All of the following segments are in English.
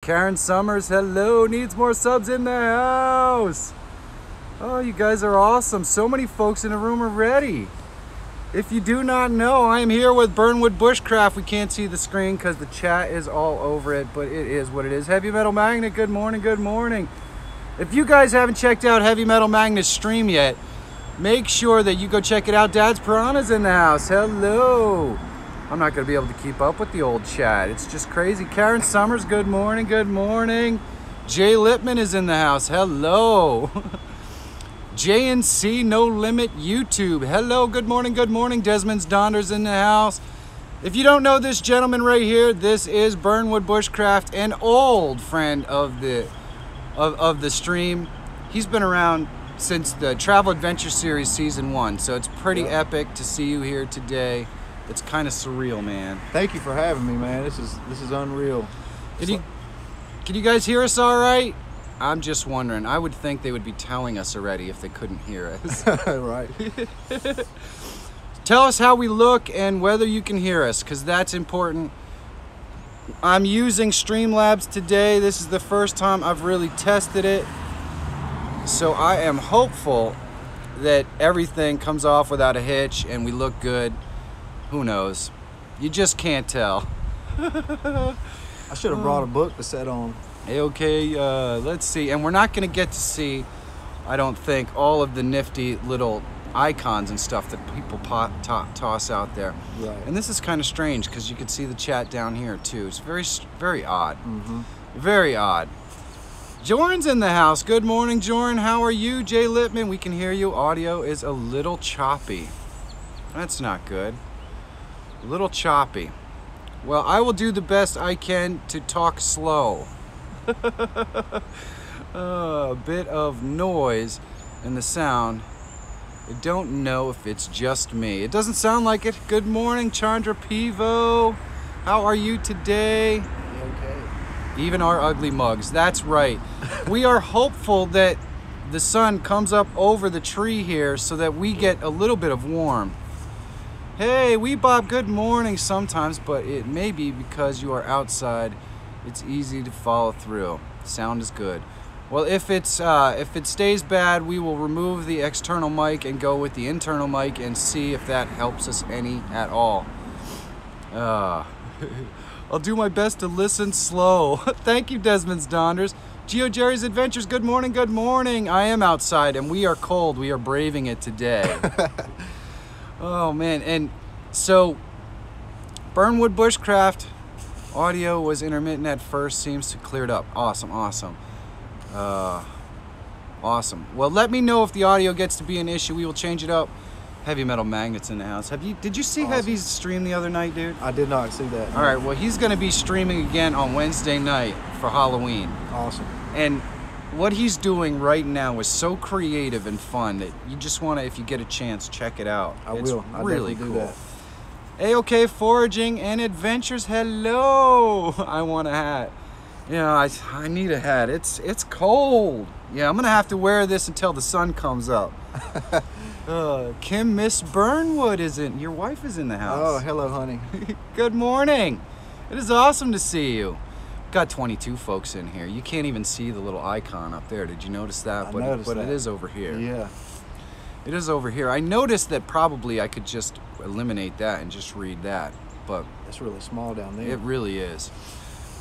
Karen Summers, hello, needs more subs in the house. Oh, you guys are awesome. So many folks in the room already. If you do not know, I am here with Burnwood Bushcraft. We can't see the screen because the chat is all over it, but it is what it is. Heavy Metal Magnet, good morning, good morning. If you guys haven't checked out Heavy Metal Magnet's stream yet, make sure that you go check it out. Dad's Piranha's in the house, hello. I'm not gonna be able to keep up with the old chat. It's just crazy. Karen Summers, good morning, good morning. Jay Lippman is in the house, hello. JNC No Limit YouTube. Hello, good morning, good morning. Desmond's Donder's in the house. If you don't know this gentleman right here, this is Burnwood Bushcraft, an old friend of the stream. He's been around since the Travel Adventure Series Season 1, so it's pretty epic to see you here today. It's kind of surreal, man. Thank you for having me, man. This is unreal. Can you guys hear us all right? I'm just wondering. I would think they would be telling us already if they couldn't hear us. Right. Tell us how we look and whether you can hear us, because that's important. I'm using Streamlabs today. This is the first time I've really tested it. So I am hopeful that everything comes off without a hitch and we look good. Who knows? You just can't tell. I should have brought a book to set on. Okay, let's see. And we're not going to get to see, I don't think, all of the nifty little icons and stuff that people toss out there. Right. And this is kind of strange because you can see the chat down here too. It's very odd. Mm-hmm. Very odd. Jorn's in the house. Good morning, Jorn. How are you? Jay Lippman, we can hear you. Audio is a little choppy. That's not good. A little choppy. Well, I will do the best I can to talk slow. A bit of noise in the sound. I don't know if it's just me. It doesn't sound like it. Good morning, Chandra Pivo. How are you today? Okay. Even our ugly mugs. That's right. We are hopeful that the sun comes up over the tree here so that we get a little bit of warm. Hey, Weebop, good morning sometimes, but it may be because you are outside. It's easy to follow through. Sound is good. Well, if it stays bad, we will remove the external mic and go with the internal mic and see if that helps us any at all. I'll do my best to listen slow. Thank you, Desmond's Donders. Geo Jerry's Adventures, good morning, good morning. I am outside and we are cold. We are braving it today. Oh, man. And so, Burnwood Bushcraft. Audio was intermittent at first, seems to cleared up. Awesome, awesome. Awesome. Well, let me know if the audio gets to be an issue. We will change it up. Heavy Metal Magnet's in the house. Did you see Heavy's stream the other night, dude? I did not see that. All right, well, he's going to be streaming again on Wednesday night for Halloween. Awesome. And what he's doing right now is so creative and fun that you just want to, if you get a chance, check it out. I will. It's really cool. Do that. A-OK Foraging and Adventures, hello. I want a hat. You know, I need a hat. It's cold. Yeah, I'm gonna have to wear this until the sun comes up. Kim Miss Burnwood isn't. Your wife is in the house. Oh, hello, honey. Good morning. It is awesome to see you. Got 22 folks in here. You can't even see the little icon up there. Did you notice that? I noticed that. It is over here. Yeah. It is over here. I noticed that probably I could just eliminate that and just read that, but it's really small down there. It really is.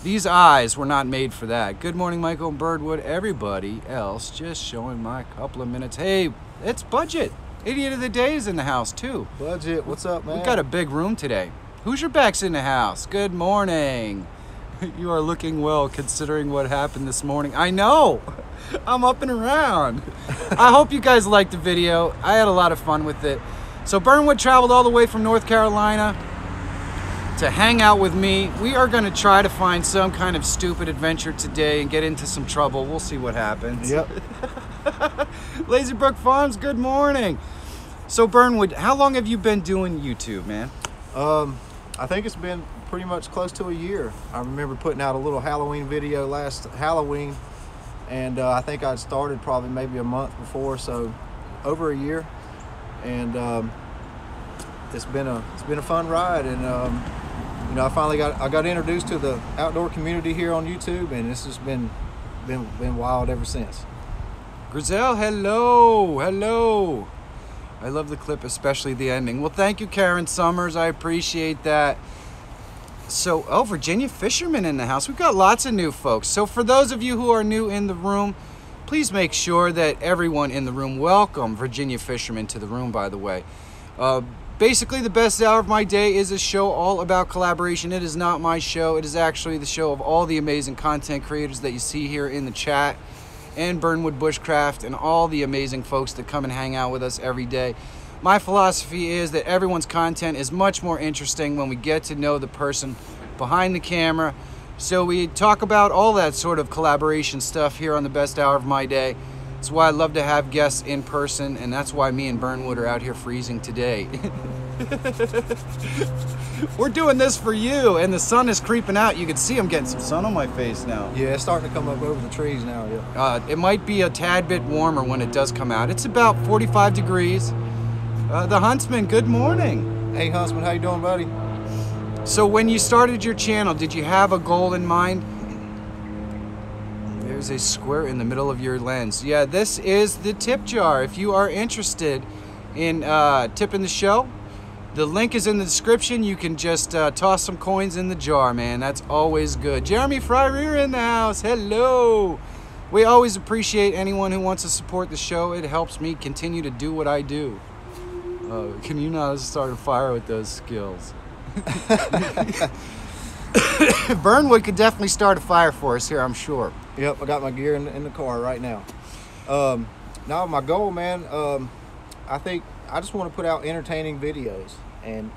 These eyes were not made for that. Good morning, Michael Birdwood. Everybody else just showing my couple of minutes. Hey, it's Budget. Idiot of the Day is in the house too. Budget, what's up, man? We got a big room today. Hoosier Back's in the house. Good morning. You are looking well considering what happened this morning. I know. I'm up and around. I hope you guys liked the video. I had a lot of fun with it. So Burnwood traveled all the way from North Carolina to hang out with me. We are going to try to find some kind of stupid adventure today and get into some trouble. We'll see what happens. Yep. Lazy Brook Farms, good morning. So Burnwood, how long have you been doing YouTube, man? I think it's been pretty much close to a year. I remember putting out a little Halloween video last Halloween, and I think I'd started probably maybe a month before, so over a year. And it's been a fun ride, and you know, I got introduced to the outdoor community here on YouTube, and it's just been wild ever since. Grizel, hello. I love the clip, especially the ending. Well, thank you, Karen Summers. I appreciate that. So, Virginia Fisherman in the house. We've got lots of new folks. So for those of you who are new in the room, please make sure that everyone in the room, welcome Virginia Fisherman to the room, by the way. Basically, the best hour of my day is a show all about collaboration. It is not my show. It is actually the show of all the amazing content creators that you see here in the chat, and Burnwood Bushcraft, and all the amazing folks that come and hang out with us every day. My philosophy is that everyone's content is much more interesting when we get to know the person behind the camera. So we talk about all that sort of collaboration stuff here on the best hour of my day. That's why I love to have guests in person, and that's why me and Burnwood are out here freezing today. We're doing this for you, and the sun is creeping out. You can see I'm getting some sun on my face now. Yeah, it's starting to come up over the trees now, yeah. It might be a tad bit warmer when it does come out. It's about 45 degrees. The Huntsman, good morning. Hey, Huntsman, how you doing, buddy? So when you started your channel, did you have a goal in mind? There's a square in the middle of your lens. Yeah, this is the tip jar. If you are interested in tipping the show, the link is in the description. You can just toss some coins in the jar, man. That's always good. Jeremy Feyrer in the house. Hello. We always appreciate anyone who wants to support the show. It helps me continue to do what I do. Can you not start a fire with those skills? Burnwood could definitely start a fire for us here, I'm sure. Yep, I got my gear in the car right now. Now my goal, man, I think I just want to put out entertaining videos, and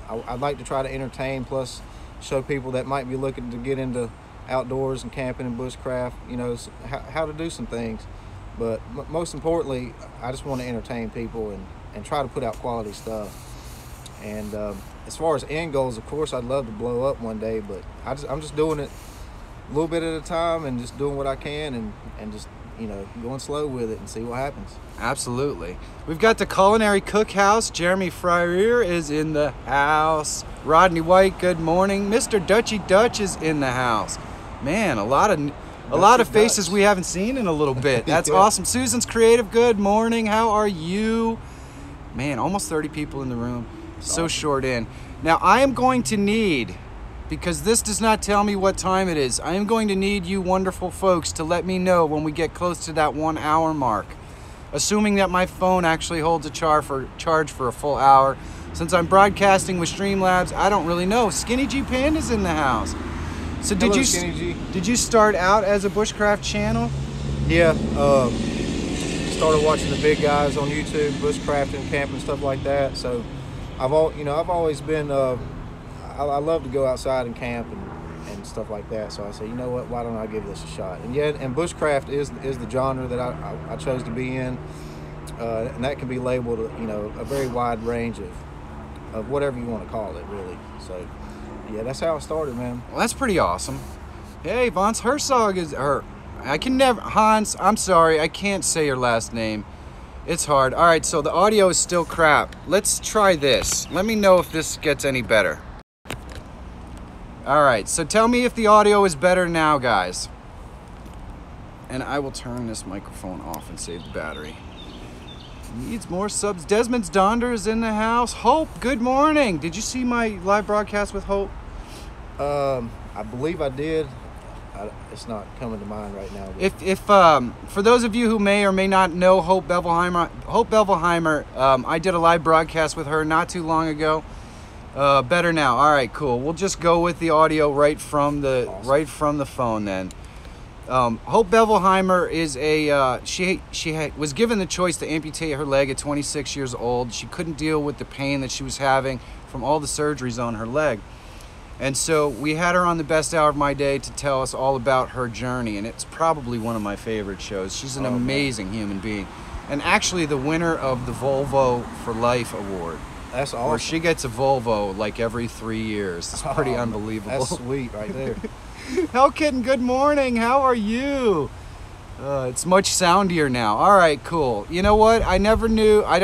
I'd like to try to entertain, plus show people that might be looking to get into outdoors and camping and bushcraft, you know, how to do some things. But most importantly, I just want to entertain people and try to put out quality stuff. And as far as end goals, of course, I'd love to blow up one day, but I'm just doing it a little bit at a time and just doing what I can and just, you know, going slow with it and see what happens. Absolutely. We've got the Culinary Cookhouse. Jeremy Feyrer is in the house. Rodney White, good morning. Mr. Dutchy Dutch is in the house. Man, a lot of faces we haven't seen in a little bit. That's awesome. Susan's Creative, good morning. How are you? Man, almost 30 people in the room. So awesome. Short in. Now, I am going to need, because this does not tell me what time it is, I am going to need you wonderful folks to let me know when we get close to that 1 hour mark. Assuming that my phone actually holds a charge for a full hour. Since I'm broadcasting with Streamlabs, I don't really know. Skinny G Panda's in the house. So did you start out as a bushcraft channel? Yeah, started watching the big guys on YouTube, bushcrafting, camping, stuff like that. So I've always been I love to go outside and camp and stuff like that. So I said, you know what, why don't I give this a shot? And yeah, and bushcraft is the genre that I chose to be in, and that can be labeled, you know, a very wide range of whatever you want to call it, really. So yeah, that's how it started, man. Well, that's pretty awesome. Hey, Hans Herzog is her. Hans, I'm sorry, I can't say your last name. It's hard. All right, so the audio is still crap. Let's try this. Let me know if this gets any better. All right, so tell me if the audio is better now, guys. And I will turn this microphone off and save the battery. Needs more subs. Desmond's Donder is in the house. Hope, good morning. Did you see my live broadcast with Hope? I believe I did. It's not coming to mind right now. If for those of you who may or may not know Hope Bevelheimer, I did a live broadcast with her not too long ago. Better now. All right, cool. We'll just go with the audio right from the phone then. Hope Bevelheimer is a she was given the choice to amputate her leg at 26 years old. She couldn't deal with the pain that she was having from all the surgeries on her leg. And so we had her on the best hour of my day to tell us all about her journey, and it's probably one of my favorite shows. She's an amazing human being, and actually the winner of the Volvo for Life award. That's awesome. Where she gets a Volvo like every 3 years. It's pretty unbelievable. That's sweet right there. Hellkitten, good morning. How are you? It's much soundier now. All right, cool. You know what? I never knew. I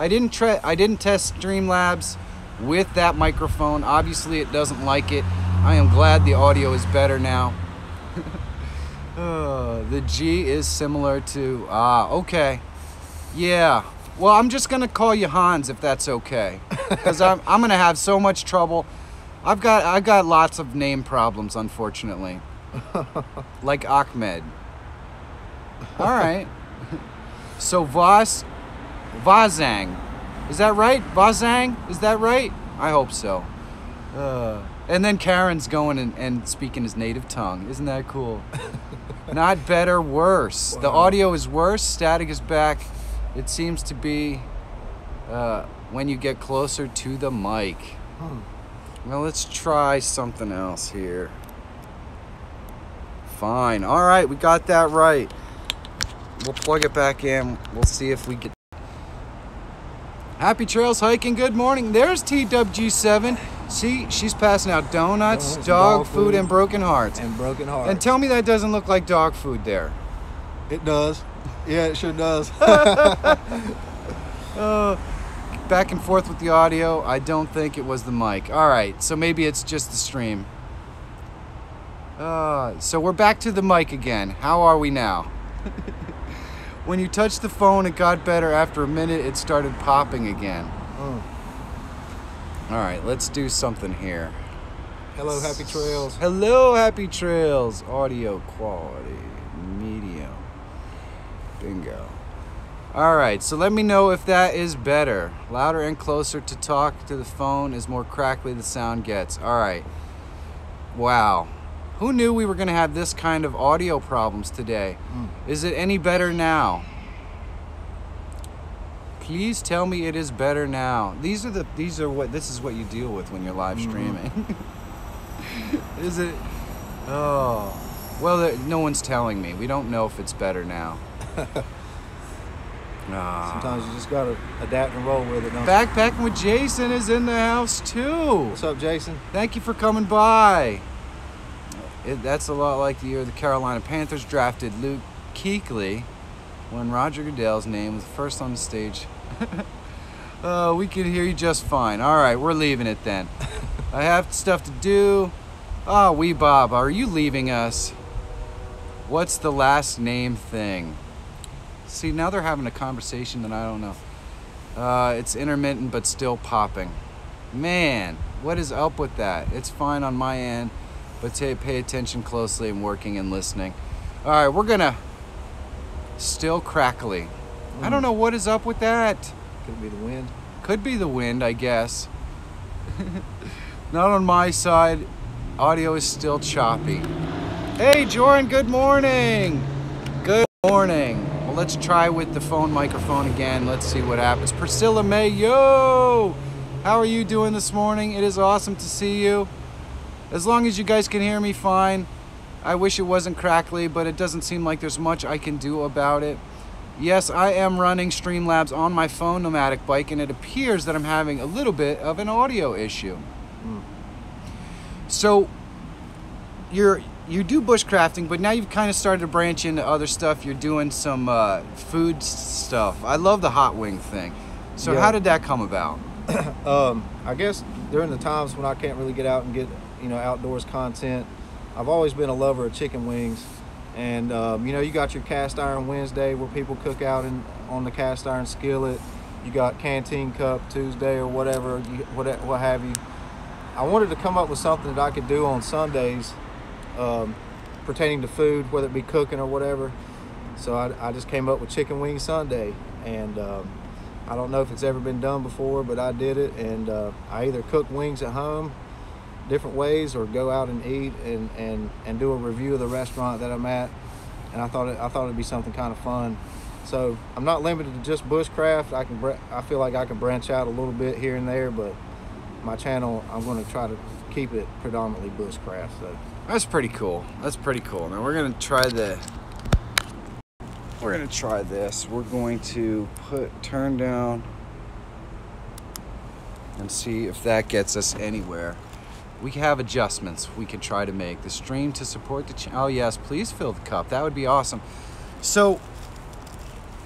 didn't test Streamlabs with that microphone. Obviously it doesn't like it. I am glad the audio is better now. The G is similar to, okay. Yeah, well, I'm just gonna call you Hans if that's okay. Because I'm gonna have so much trouble. I've got lots of name problems, unfortunately. Like Ahmed. All right. So Vazang. Is that right? Vazang? Is that right? I hope so. And then Karen's going and speaking his native tongue. Isn't that cool? Not better, worse. Wow. The audio is worse. Static is back. It seems to be when you get closer to the mic. Well, let's try something else here. Fine. All right, we got that right. We'll plug it back in. We'll see if we get... Happy trails hiking. Good morning. There's TWG7. See, she's passing out donuts, dog food, and broken hearts. And tell me that doesn't look like dog food there. It does. Yeah, it sure does. Back and forth with the audio. I don't think it was the mic. All right, so maybe it's just the stream. So we're back to the mic again. How are we now? When you touched the phone, it got better. After a minute, it started popping again. All right, let's do something here. Hello, happy trails. Hello, happy trails. Audio quality, medium. Bingo. All right, so let me know if that is better. Louder and closer to talk to the phone is more crackly the sound gets. All right. Wow. Who knew we were going to have this kind of audio problems today? Is it any better now? Please tell me it is better now. This is what you deal with when you're live streaming. Is it? Oh. Well, no one's telling me. We don't know if it's better now. Sometimes you just gotta adapt and roll with it, don't you? Backpacking with Jason is in the house too. What's up, Jason? Thank you for coming by. That's a lot like the year the Carolina Panthers drafted Luke Kuechly when Roger Goodell's name was first on the stage. We can hear you just fine. All right, we're leaving it then. I have stuff to do. Wee Bob, are you leaving us? What's the last name thing? See, now they're having a conversation that I don't know. It's intermittent, but still popping. Man, what is up with that? It's fine on my end, but pay attention closely. I'm working and listening. All right, we're gonna still crackly. I don't know what is up with that. Could be the wind. Could be the wind, I guess. Not on my side. Audio is still choppy. Hey, Jordan, good morning. Good morning. Well, let's try with the phone microphone again. Let's see what happens. Priscilla May, yo! How are you doing this morning? It is awesome to see you. As long as you guys can hear me fine. I wish it wasn't crackly, but it doesn't seem like there's much I can do about it. Yes, I am running Streamlabs on my phone nomadic bike, and it appears that I'm having a little bit of an audio issue. So, you do bushcrafting, but now you've kind of started to branch into other stuff. You're doing some food stuff. I love the hot wing thing. So yeah. How did that come about? I guess during the times when I can't really get out and get, outdoors content, I've always been a lover of chicken wings. And, you got your cast iron Wednesday where people cook out on the cast iron skillet. You got Canteen Cup Tuesday or whatever, what have you. I wanted to come up with something that I could do on Sundays pertaining to food, whether it be cooking or whatever. So I just came up with Chicken Wing Sunday. And I don't know if it's ever been done before, but I did it. And I either cook wings at home different ways or go out and eat and do a review of the restaurant that I'm at. And I thought it'd be something kind of fun. So I'm not limited to just bushcraft. I feel like I can branch out a little bit here and there, but my channel, I'm going to try to keep it predominantly bushcraft. So that's pretty cool. That's pretty cool. Now we're going to try this. We're going to turn down and see if that gets us anywhere. We have adjustments we can try to make. The stream to support the channel. Oh yes, please fill the cup. That would be awesome. So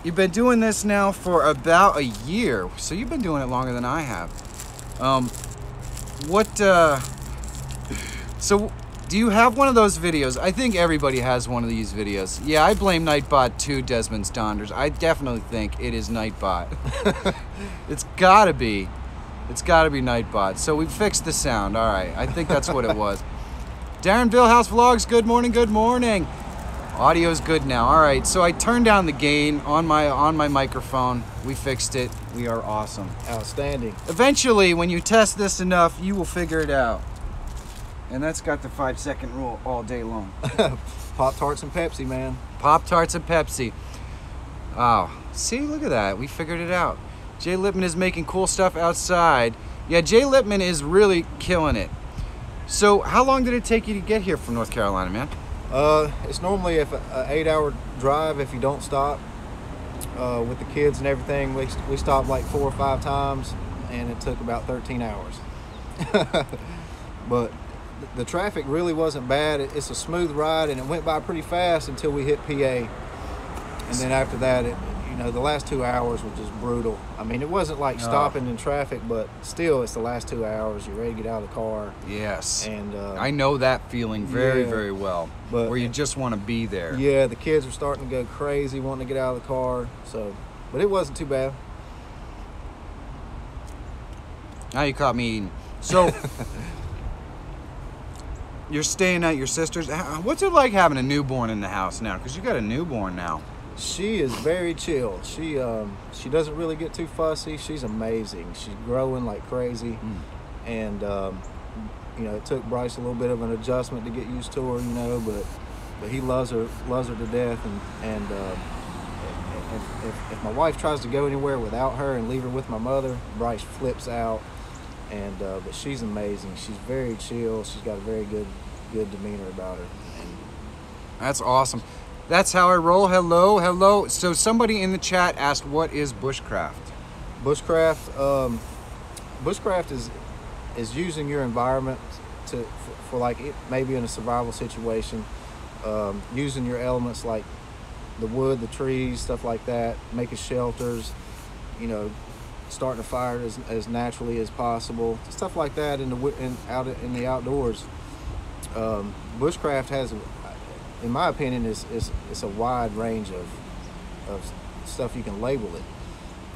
you've been doing this now for about a year. So you've been doing it longer than I have. So, do you have one of those videos? I think everybody has one of these videos. Yeah, I blame Nightbot too, Desmond Stonders. I definitely think it is Nightbot. It's gotta be. It's gotta be Nightbot. So we fixed the sound. All right, I think that's what it was. Darren Villehouse Vlogs, good morning, good morning. Audio's good now. All right, so I turned down the gain on my microphone. We fixed it. We are awesome. Outstanding. Eventually, when you test this enough, you will figure it out. And that's got the 5-second rule all day long. Pop-Tarts and Pepsi, man. Pop-Tarts and Pepsi. Oh, see, look at that. We figured it out. Jay Lippman is making cool stuff outside. Yeah, Jay Lippman is really killing it. So how long did it take you to get here from North Carolina, man? It's normally an 8-hour drive if you don't stop. With the kids and everything, we stopped like 4 or 5 times, and it took about 13 hours. But the traffic really wasn't bad. It's a smooth ride, and it went by pretty fast until we hit PA. And then after that, you know, the last 2 hours were just brutal. I mean, it wasn't like stopping in traffic, but still, it's the last 2 hours. You're ready to get out of the car. Yes. And I know that feeling very, very well, but, where you just want to be there. Yeah, the kids were starting to go crazy, wanting to get out of the car. So, but it wasn't too bad. Now you caught me eating. So, you're staying at your sister's. What's it like having a newborn in the house now? Because you got a newborn now. She is very chill. She doesn't really get too fussy. She's amazing. She's growing like crazy, and you know, it took Bryce a little bit of an adjustment to get used to her, you know, but he loves her to death. And if my wife tries to go anywhere without her and leave her with my mother, Bryce flips out. And but she's amazing. She's very chill. She's got a very good demeanor about her. And that's awesome. That's how I roll. Hello, hello. So somebody in the chat asked, what is bushcraft? Bushcraft, bushcraft is using your environment for like maybe in a survival situation, using your elements like the wood, the trees, stuff like that, making shelters, you know, starting a fire as naturally as possible, stuff like that out in the outdoors. Bushcraft has, in my opinion, it's a wide range of stuff you can label it,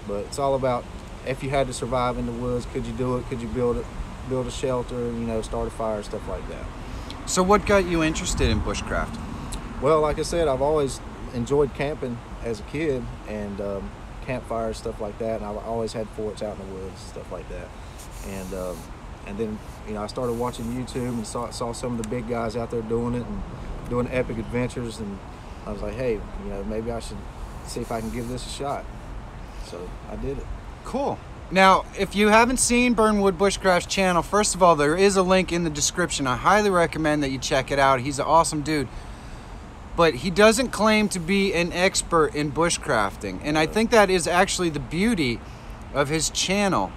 but it's all about if you had to survive in the woods, could you do it? Could you build a shelter? You know, start a fire, stuff like that. So, what got you interested in bushcraft? Well, like I said, I've always enjoyed camping as a kid, and campfires, stuff like that, and I always had forts out in the woods, stuff like that. And then, you know, I started watching YouTube and saw some of the big guys out there doing it and doing epic adventures, and I was like, hey, you know, maybe I should see if I can give this a shot. So I did it. Cool. Now, if you haven't seen Burnwood Bushcraft's channel, first of all, there is a link in the description. I highly recommend that you check it out. He's an awesome dude. But he doesn't claim to be an expert in bushcrafting. And I think that is actually the beauty of his channel.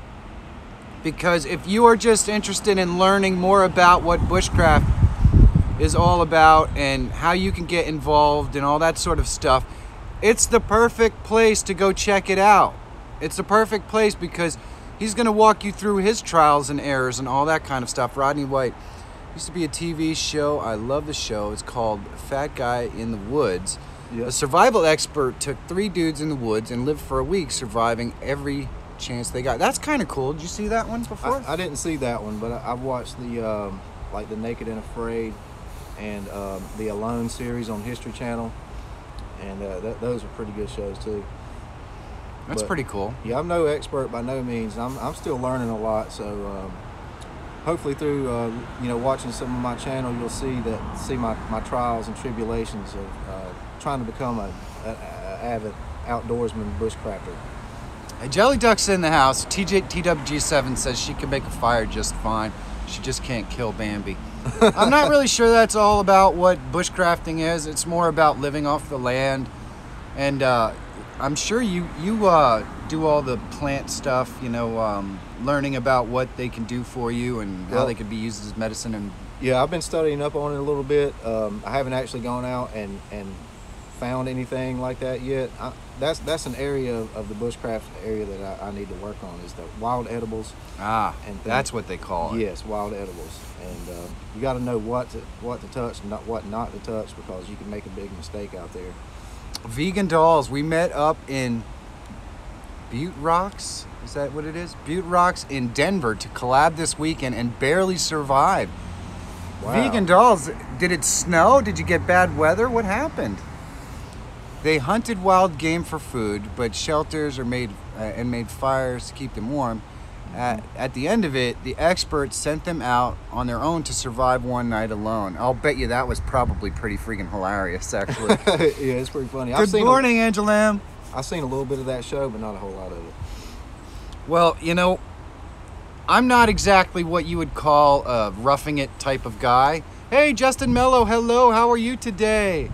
Because if you are just interested in learning more about what bushcraft is all about and how you can get involved and all that sort of stuff, it's the perfect place to go check it out. It's the perfect place because he's going to walk you through his trials and errors and all that kind of stuff. Rodney White. Used to be a TV show. I love the show. It's called Fat Guy in the Woods. Yep. A survival expert took 3 dudes in the woods and lived for a week surviving every chance they got. That's kind of cool. Did you see that one before? I didn't see that one, but I've watched the like the Naked and Afraid and the Alone series on History Channel, and those are pretty good shows too. That's pretty cool. Yeah, I'm no expert by no means. I'm still learning a lot, so hopefully through you know, watching some of my channel, you'll see my trials and tribulations of trying to become a avid outdoorsman bushcrafter. Hey, Jelly Duck's in the house. TWG7 says she can make a fire just fine. She just can't kill Bambi. I'm not really sure that's all about what bushcrafting is. It's more about living off the land. And I'm sure you do all the plant stuff, you know, learning about what they can do for you and how they could be used as medicine. And yeah, I've been studying up on it a little bit. I haven't actually gone out and found anything like that yet. That's an area of the bushcraft area that I need to work on, is the wild edibles. And that's what they call it. Yes, wild edibles. And you got to know what to touch and what not to touch, because you can make a big mistake out there. Vegan dolls. We met up in Butte Rocks. Is that what it is? Butte Rocks in Denver to collab this weekend and barely survived. Wow. Vegan dolls. Did it snow? Did you get bad weather? What happened? They hunted wild game for food, but shelters are made and made fires to keep them warm. At the end of it, the experts sent them out on their own to survive one night alone. I'll bet you that was probably pretty freaking hilarious, actually. Yeah, it's pretty funny. Good morning, Angela. I've seen a little bit of that show, but not a whole lot of it. Well, you know, I'm not exactly what you would call a roughing it type of guy. Hey, Justin Mello, hello, how are you today?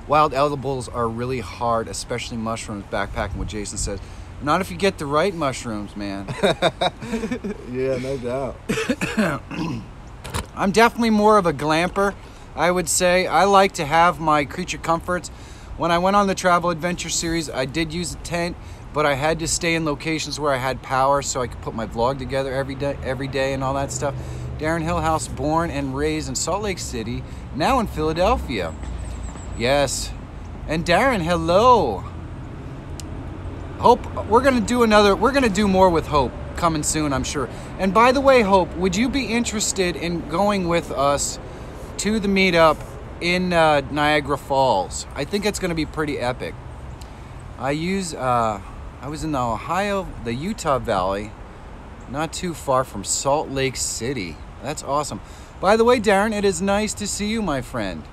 Wild edibles are really hard, especially mushrooms, backpacking, what Jason says. Not if you get the right mushrooms, man. Yeah, no doubt. I'm definitely more of a glamper, I would say. I like to have my creature comforts. When I went on the Travel Adventure series, I did use a tent, but I had to stay in locations where I had power so I could put my vlog together every day and all that stuff. Darren Hillhouse, born and raised in Salt Lake City, now in Philadelphia. Yes. And Darren, hello. Hope, we're going to do more with Hope coming soon, I'm sure. And by the way, Hope, would you be interested in going with us to the meetup in Niagara Falls? I think it's going to be pretty epic. I was in the Utah Valley, not too far from Salt Lake City. That's awesome. By the way, Darren, it is nice to see you, my friend.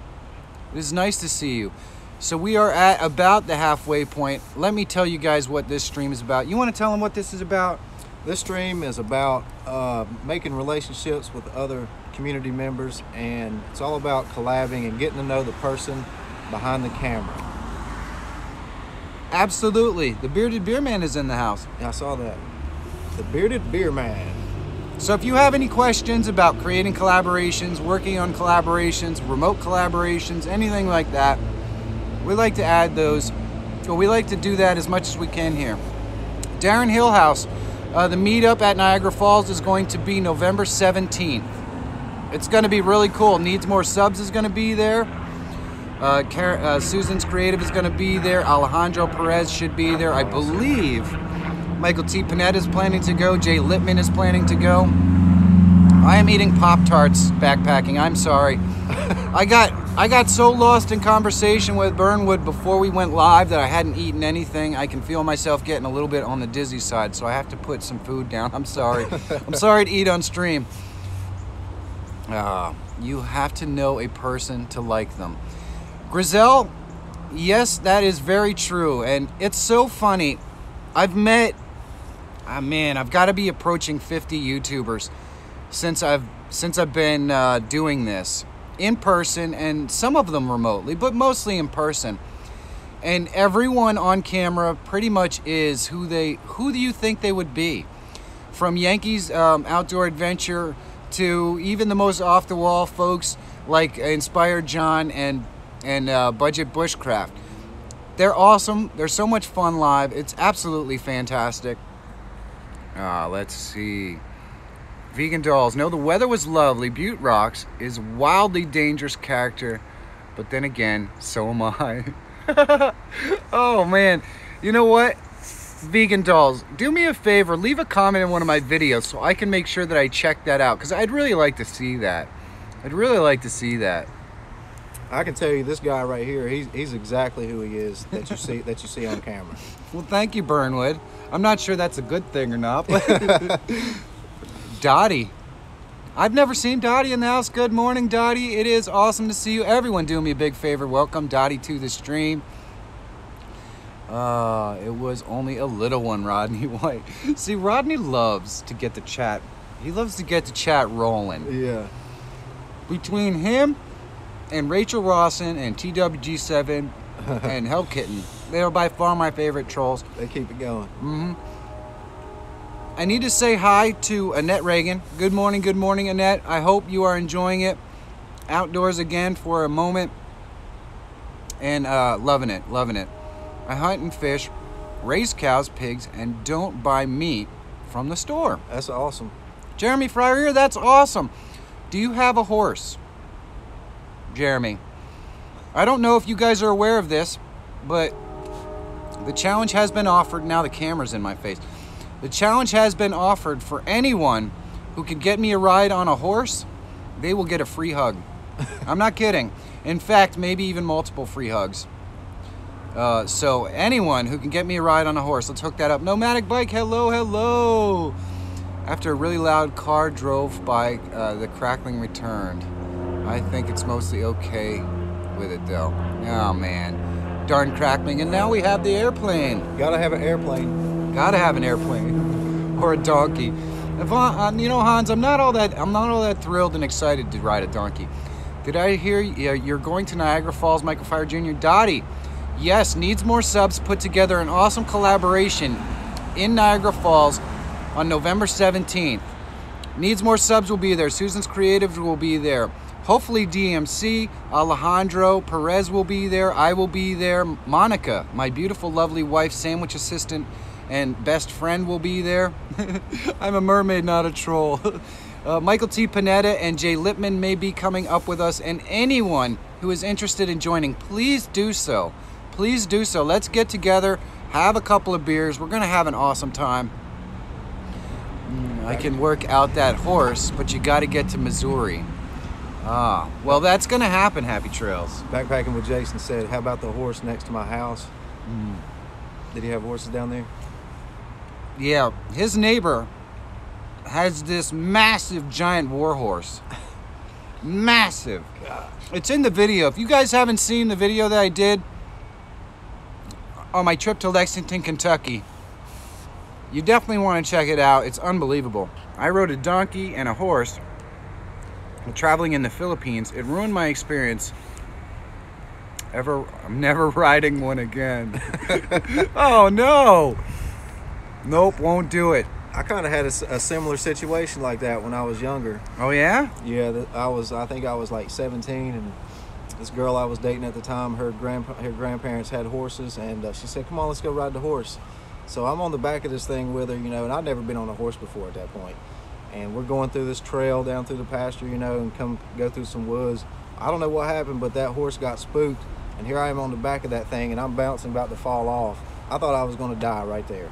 It is nice to see you. So we are at about the halfway point. Let me tell you guys what this stream is about. You want to tell them what this is about? This stream is about making relationships with other community members, and it's all about collabing and getting to know the person behind the camera. Absolutely. The Bearded Beer Man is in the house. Yeah, I saw that. The Bearded Beer Man. So if you have any questions about creating collaborations, working on collaborations, remote collaborations, anything like that, we like to add those. But we like to do that as much as we can here. Darren Hillhouse, the meetup at Niagara Falls is going to be November 17th. It's going to be really cool. Needs More Subs is going to be there. Susan's Creative is going to be there. Alejandro Perez should be there. I believe Michael T. Panetta is planning to go. Jay Lippman is planning to go. I am eating Pop-Tarts backpacking. I'm sorry. I got so lost in conversation with Burnwood before we went live that I hadn't eaten anything. I can feel myself getting a little bit on the dizzy side, so I have to put some food down. I'm sorry. I'm sorry to eat on stream. You have to know a person to like them. Grizel, yes, that is very true. And it's so funny. I've met, I've got to be approaching 50 YouTubers since I've been doing this in person, and some of them remotely, but mostly in person. And everyone on camera pretty much is who do you think they would be? From Yankees Outdoor Adventure to even the most off the wall folks like Inspired John and Budget Bushcraft. They're awesome. They're so much fun live. It's absolutely fantastic. Let's see. Vegan dolls. No, the weather was lovely. Butte Rocks is wildly dangerous character, but then again, so am I. Oh man, you know what? Vegan dolls, do me a favor, leave a comment in one of my videos so I can make sure that I check that out, because I'd really like to see that. I'd really like to see that. I can tell you, this guy right here, he's exactly who he is that you see on camera. Well, thank you, Burnwood. I'm not sure that's a good thing or not, but Dottie. I've never seen Dottie in the house. Good morning, Dottie. It is awesome to see you. Everyone do me a big favor. Welcome Dottie to the stream. It was only a little one, Rodney White. See, Rodney loves to get the chat. He loves to get the chat rolling. Yeah. Between him and Rachel Rawson and TWG7 and Hell Kitten, they are by far my favorite trolls. They keep it going. Mm-hmm. I need to say hi to Annette Reagan. Good morning, Annette. I hope you are enjoying it outdoors again for a moment. and loving it, loving it. I hunt and fish, raise cows, pigs, and don't buy meat from the store. That's awesome. Jeremy Feyrer, that's awesome. Do you have a horse? Jeremy, I don't know if you guys are aware of this, but the challenge has been offered. Now the camera's in my face. The challenge has been offered for anyone who can get me a ride on a horse. They will get a free hug. I'm not kidding. In fact, maybe even multiple free hugs. So anyone who can get me a ride on a horse, let's hook that up. Nomadic Bike, hello, hello. After a really loud car drove by, the crackling returned. I think it's mostly okay with it though. Oh man, darn crackling. And now we have the airplane. Gotta have an airplane. Gotta have an airplane or a donkey. If you know, Hans, I'm not all that thrilled and excited to ride a donkey. Did I hear you're going to Niagara Falls, Michael Feyrer Jr.? Dottie, yes, needs more subs. Put together an awesome collaboration in Niagara Falls on November 17th. Needs more subs will be there. Susan's Creative will be there. Hopefully DMC, Alejandro Perez will be there. I will be there. Monica, my beautiful, lovely wife, sandwich assistant, and best friend will be there. I'm a mermaid, not a troll. Michael T. Panetta and Jay Lippman may be coming up with us, and anyone who is interested in joining, please do so. Please do so. Let's get together, have a couple of beers. We're going to have an awesome time. I can work out that horse, but you got to get to Missouri. Ah, well, that's going to happen, Happy Trails. Backpacking with Jason said, how about the horse next to my house? Did he have horses down there? Yeah, his neighbor has this massive giant war horse. Massive. Gosh. It's in the video. If you guys haven't seen the video that I did on my trip to Lexington, Kentucky, you definitely want to check it out. It's unbelievable. I rode a donkey and a horse while traveling in the Philippines. It ruined my experience. I'm never riding one again. Oh no. Nope, won't do it. I kind of had a similar situation like that when I was younger. Oh yeah? Yeah, I think I was like 17, and this girl I was dating at the time, her grandparents had horses, and she said, come on, let's go ride the horse. So I'm on the back of this thing with her, you know, and I'd never been on a horse before at that point. And we're going through this trail down through the pasture, you know, and go through some woods. I don't know what happened, but that horse got spooked, and here I am on the back of that thing, and I'm bouncing, about to fall off. I thought I was going to die right there.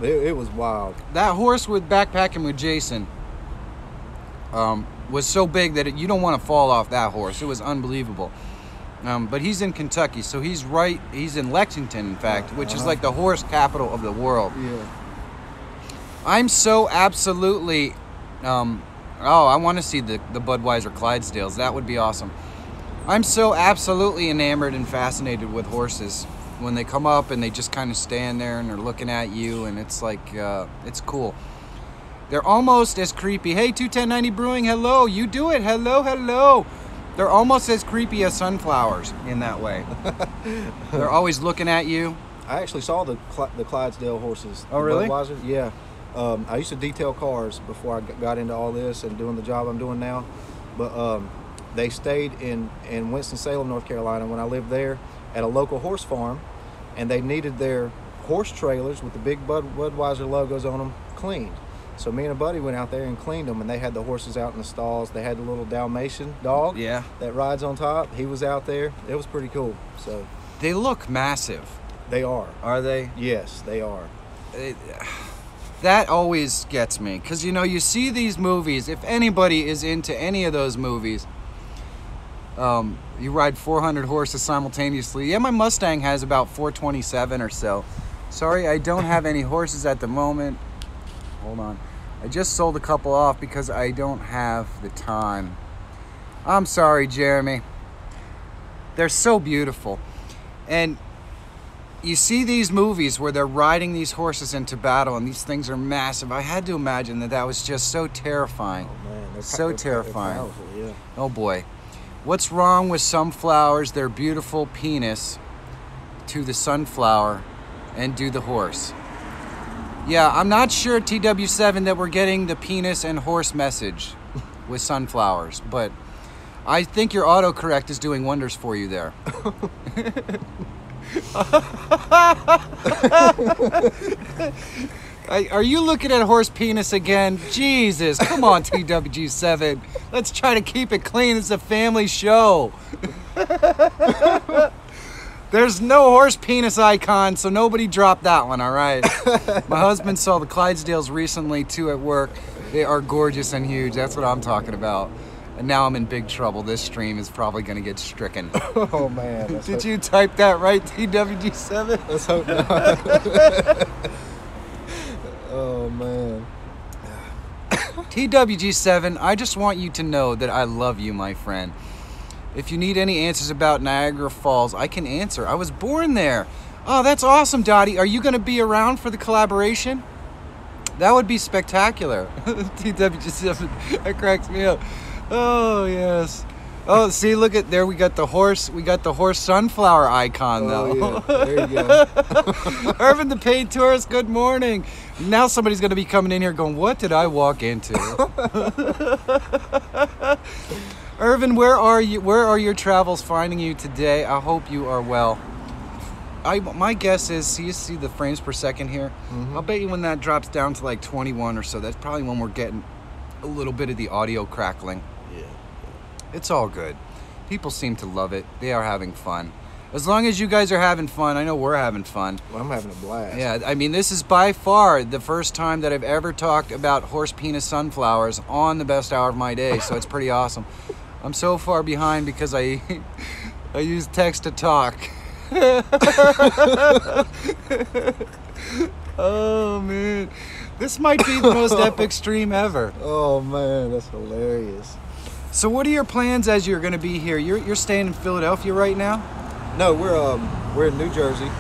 It was wild. That horse with Backpacking with Jason was so big that you don't want to fall off that horse. It was unbelievable. But he's in Kentucky, so he's in Lexington, in fact, which is like the horse capital of the world. Yeah. I'm so absolutely, I want to see the Budweiser Clydesdales. That would be awesome. I'm so absolutely enamored and fascinated with horses. When they come up and they just kind of stand there and they're looking at you, and it's like, it's cool. They're almost as creepy. Hey, 21090 Brewing, hello. You do it. Hello, hello. They're almost as creepy as sunflowers in that way. They're always looking at you. I actually saw the Clydesdale horses. Oh, really? Budweiser. Yeah. I used to detail cars before I got into all this and doing the job I'm doing now. But they stayed in Winston-Salem, North Carolina when I lived there at a local horse farm, and they needed their horse trailers with the big Budweiser logos on them cleaned. So me and a buddy went out there and cleaned them, and they had the horses out in the stalls. They had the little Dalmatian dog that rides on top. He was out there. It was pretty cool. So they look massive. They are. Are they? Yes, they are. That always gets me, because you know, you see these movies. If anybody is into any of those movies, you ride 400 horses simultaneously. Yeah, my Mustang has about 427 or so. Sorry, I don't have any horses at the moment. Hold on. I just sold a couple off because I don't have the time. I'm sorry, Jeremy. They're so beautiful. And you see these movies where they're riding these horses into battle, and these things are massive. I had to imagine that was just so terrifying. Oh, man. So terrifying. They're powerful, yeah. Oh, boy. What's wrong with some flowers? Their beautiful penis to the sunflower and do the horse. Yeah, I'm not sure, TW7, that we're getting the penis and horse message with sunflowers, but I think your autocorrect is doing wonders for you there. Are you looking at horse penis again? Jesus, come on, TWG7. Let's try to keep it clean. It's a family show. There's no horse penis icon, so nobody dropped that one, all right? My husband saw the Clydesdales recently, too, at work. They are gorgeous and huge. That's what I'm talking about. And now I'm in big trouble. This stream is probably going to get stricken. Oh, man. Did you type that right, TWG7? Let's hope not. Oh, man. TWG7, I just want you to know that I love you, my friend. If you need any answers about Niagara Falls, I can answer. I was born there. Oh, that's awesome, Dottie. Are you going to be around for the collaboration? That would be spectacular. TWG7, that cracks me up. Oh, yes. Oh, see, look at there. We got the horse sunflower icon, though. Yeah. There you go. Irvin, the paid tourist, good morning. Now somebody's going to be coming in here going, what did I walk into? Irvin, where are you? Where are your travels finding you today? I hope you are well. My guess is, see, you see the frames per second here? Mm-hmm. I'll bet you when that drops down to like 21 or so, that's probably when we're getting a little bit of the audio crackling. Yeah. It's all good. People seem to love it. They are having fun. As long as you guys are having fun, I know we're having fun. Well, I'm having a blast. Yeah, I mean, this is by far the first time that I've ever talked about horse penis sunflowers on the best hour of my day, so it's pretty awesome. I'm so far behind because I use text to talk. Oh, man. This might be the most epic stream ever. Oh, man, that's hilarious. So what are your plans as you're going to be here? You're staying in Philadelphia right now? No, we're in New Jersey.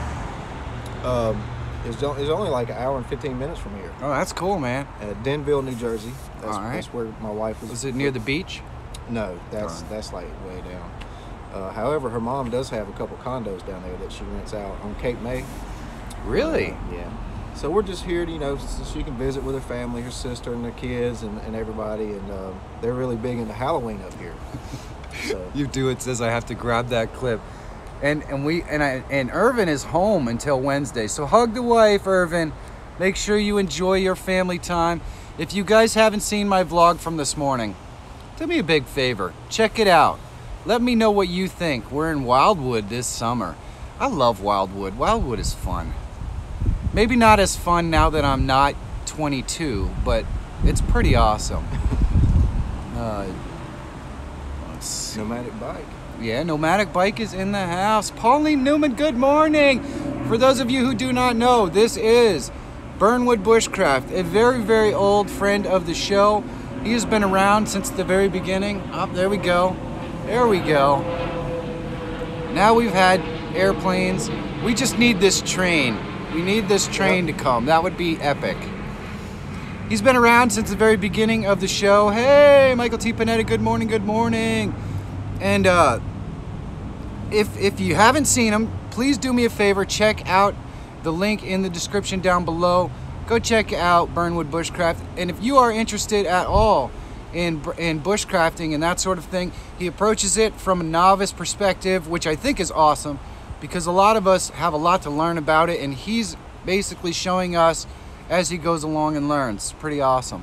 It's only like an hour and 15 minutes from here. Oh, that's cool, man. At Denville, New Jersey. All right. That's where my wife was. Was it near the beach? No, that's like way down. However, her mom does have a couple condos down there that she rents out on Cape May. Really? Yeah. So we're just here to, so she can visit with her family, her sister and the kids and everybody. And they're really big into Halloween up here. So. You do, it says I have to grab that clip. And Irvin is home until Wednesday. So hug the wife, Irvin. Make sure you enjoy your family time. If you guys haven't seen my vlog from this morning, do me a big favor. Check it out. Let me know what you think. We're in Wildwood this summer. I love Wildwood. Wildwood is fun. Maybe not as fun now that I'm not 22, but it's pretty awesome. Let's see. Nomadic bike. Yeah, Nomadic Bike is in the house. Pauline Newman, good morning. For those of you who do not know, this is Burnwood Bushcraft, a very, very old friend of the show. He has been around since the very beginning. Oh, there we go. There we go. Now we've had airplanes. We just need this train. We need this train to come. That would be epic. He's been around since the very beginning of the show. Hey, Michael T. Panetta, good morning, good morning. And if you haven't seen him, please do me a favor, check out the link in the description down below. Go check out Burnwood Bushcraft. And if you are interested at all in bushcrafting and that sort of thing, he approaches it from a novice perspective, which I think is awesome because a lot of us have a lot to learn about it, and he's basically showing us as he goes along and learns. Pretty awesome.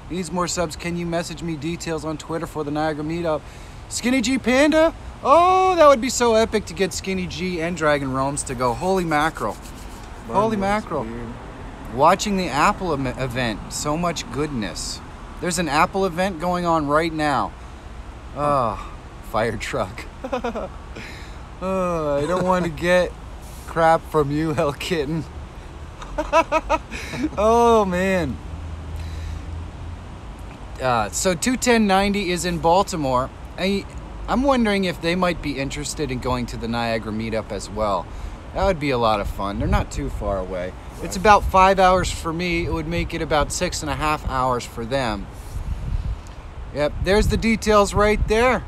Needs more subs. Can you message me details on Twitter for the Niagara meetup? Skinny G Panda? Oh, that would be so epic to get Skinny G and Dragon Roams to go. Holy mackerel. Holy mackerel. Watching the Apple event. So much goodness. There's an Apple event going on right now. Oh, fire truck. Oh, I don't want to get crap from you, Hell Kitten. Oh, man. So 21090 is in Baltimore. I'm wondering if they might be interested in going to the Niagara meetup as well. That would be a lot of fun. They're not too far away. Right. It's about 5 hours for me. It would make it about 6.5 hours for them. Yep, there's the details right there.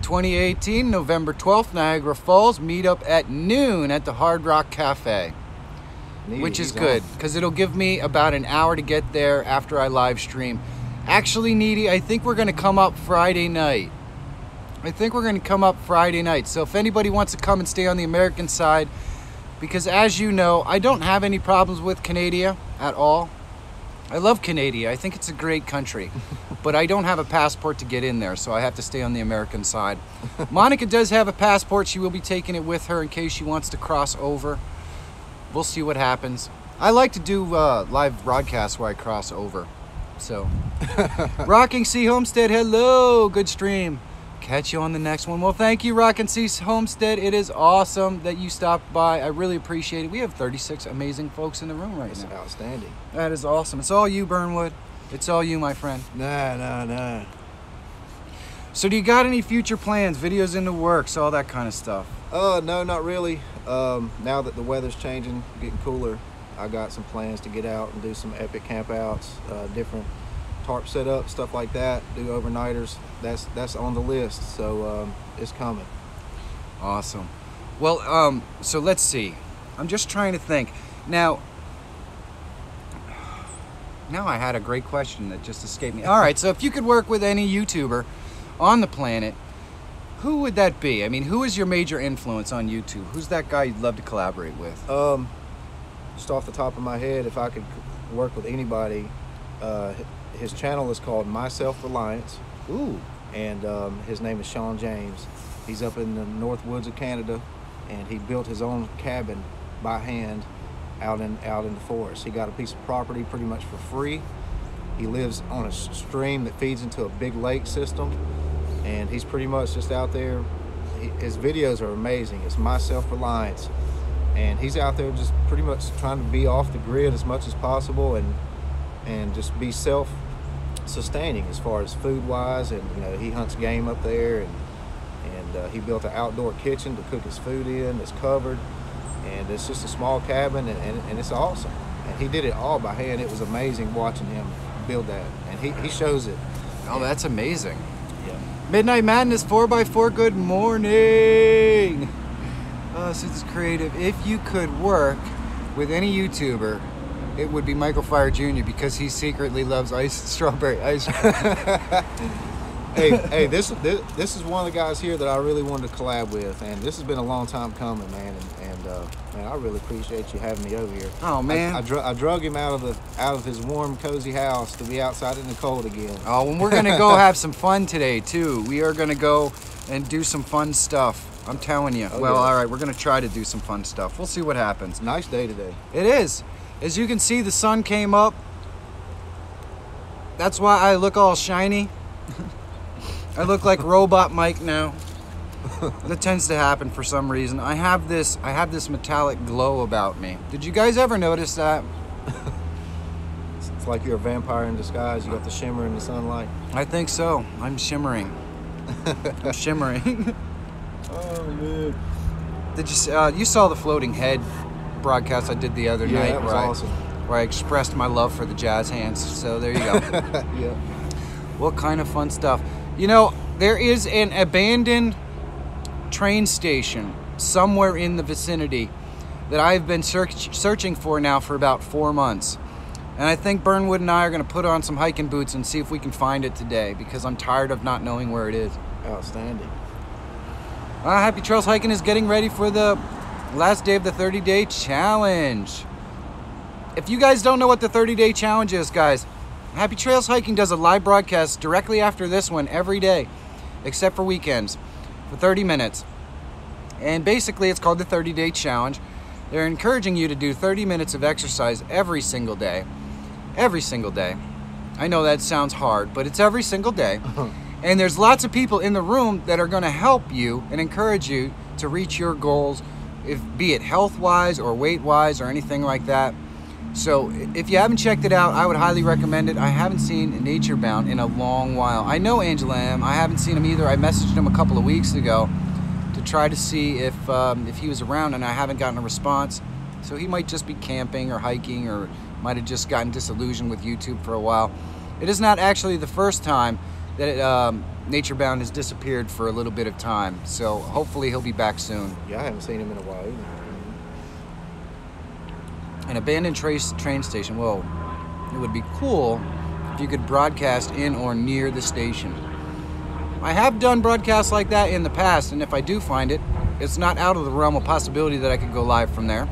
2018, November 12th, Niagara Falls, meetup at noon at the Hard Rock Cafe. Neat, which is good, because it'll give me about an hour to get there after I live stream. Actually, Needy, I think we're going to come up Friday night. I think we're going to come up Friday night. So if anybody wants to come and stay on the American side, because as you know, I don't have any problems with Canada at all. I love Canada. I think it's a great country, but I don't have a passport to get in there, so I have to stay on the American side. Monica does have a passport. She will be taking it with her in case she wants to cross over. We'll see what happens. I like to do live broadcasts where I cross over. So, Rocking Sea Homestead, hello, good stream. Catch you on the next one. Well, thank you, Rockin' Sea Homestead. It is awesome that you stopped by. I really appreciate it. We have 36 amazing folks in the room right now. That's outstanding. That is awesome. It's all you, Burnwood. It's all you, my friend. Nah. So do you got any future plans, videos in the works, all that kind of stuff? No, not really. Now that the weather's changing, getting cooler, I got some plans to get out and do some epic campouts, different tarp setup, stuff like that, do overnighters. That's on the list, so it's coming. Awesome. Well, so let's see. I'm just trying to think. Now I had a great question that just escaped me. All right, so if you could work with any YouTuber on the planet, who would that be? I mean, who is your major influence on YouTube? Who's that guy you'd love to collaborate with? Just off the top of my head, if I could work with anybody, his channel is called My Self-Reliance. Ooh. And his name is Sean James. He's up in the North Woods of Canada, and he built his own cabin by hand out in the forest. He got a piece of property pretty much for free. He lives on a stream that feeds into a big lake system, and he's pretty much just out there. His videos are amazing. It's My Self-Reliance, and he's out there just pretty much trying to be off the grid as much as possible and just be self-sustaining as far as food-wise. And you know, he hunts game up there, and he built an outdoor kitchen to cook his food in. It's covered, and it's just a small cabin, and it's awesome. And he did it all by hand. It was amazing watching him build that, and he shows it. Oh, that's amazing. Yeah. Midnight Madness 4x4, good morning. This is creative. If you could work with any YouTuber, it would be Michael Feyrer Jr. because he secretly loves strawberry ice cream. hey, this is one of the guys here that I really wanted to collab with, and this has been a long time coming, man. And man, I really appreciate you having me over here. Oh man, I drug him out of his warm, cozy house to be outside in the cold again. Oh, and we're gonna go have some fun today too. We are gonna go and do some fun stuff. I'm telling you. Oh, well, yeah. all right, we're gonna try to do some fun stuff. We'll see what happens. Nice day today. It is. As you can see, the sun came up. That's why I look all shiny. I look like Robot Mike now. That tends to happen for some reason. I have this metallic glow about me. Did you guys ever notice that? It's like you're a vampire in disguise. You got the shimmer in the sunlight. I think so. I'm shimmering. I'm shimmering. Oh man. Did you saw the floating head broadcast I did the other night? Yeah, that was awesome. Where I expressed my love for the jazz hands. So there you go. Yeah. What kind of fun stuff. You know, there is an abandoned train station somewhere in the vicinity that I've been searching for now for about 4 months. And I think Burnwood and I are going to put on some hiking boots and see if we can find it today, because I'm tired of not knowing where it is. Outstanding. Happy Trails Hiking is getting ready for the last day of the 30-day challenge. If you guys don't know what the 30-day challenge is, guys, Happy Trails Hiking does a live broadcast directly after this one every day, except for weekends, for 30 minutes. And basically, it's called the 30-day challenge. They're encouraging you to do 30 minutes of exercise every single day. Every single day. I know that sounds hard, but it's every single day. And there's lots of people in the room that are going to help you and encourage you to reach your goals, be it health-wise or weight-wise or anything like that. So if you haven't checked it out, I would highly recommend it. I haven't seen Nature Bound in a long while. I know Angela M. I haven't seen him either. I messaged him a couple of weeks ago to try to see if he was around, and I haven't gotten a response. So he might just be camping or hiking, or might have just gotten disillusioned with YouTube for a while. It is not actually the first time that Nature Bound has disappeared for a little bit of time. So hopefully he'll be back soon. Yeah, I haven't seen him in a while either. An abandoned train station. Whoa. It would be cool if you could broadcast in or near the station. I have done broadcasts like that in the past, and if I do find it, it's not out of the realm of possibility that I could go live from there.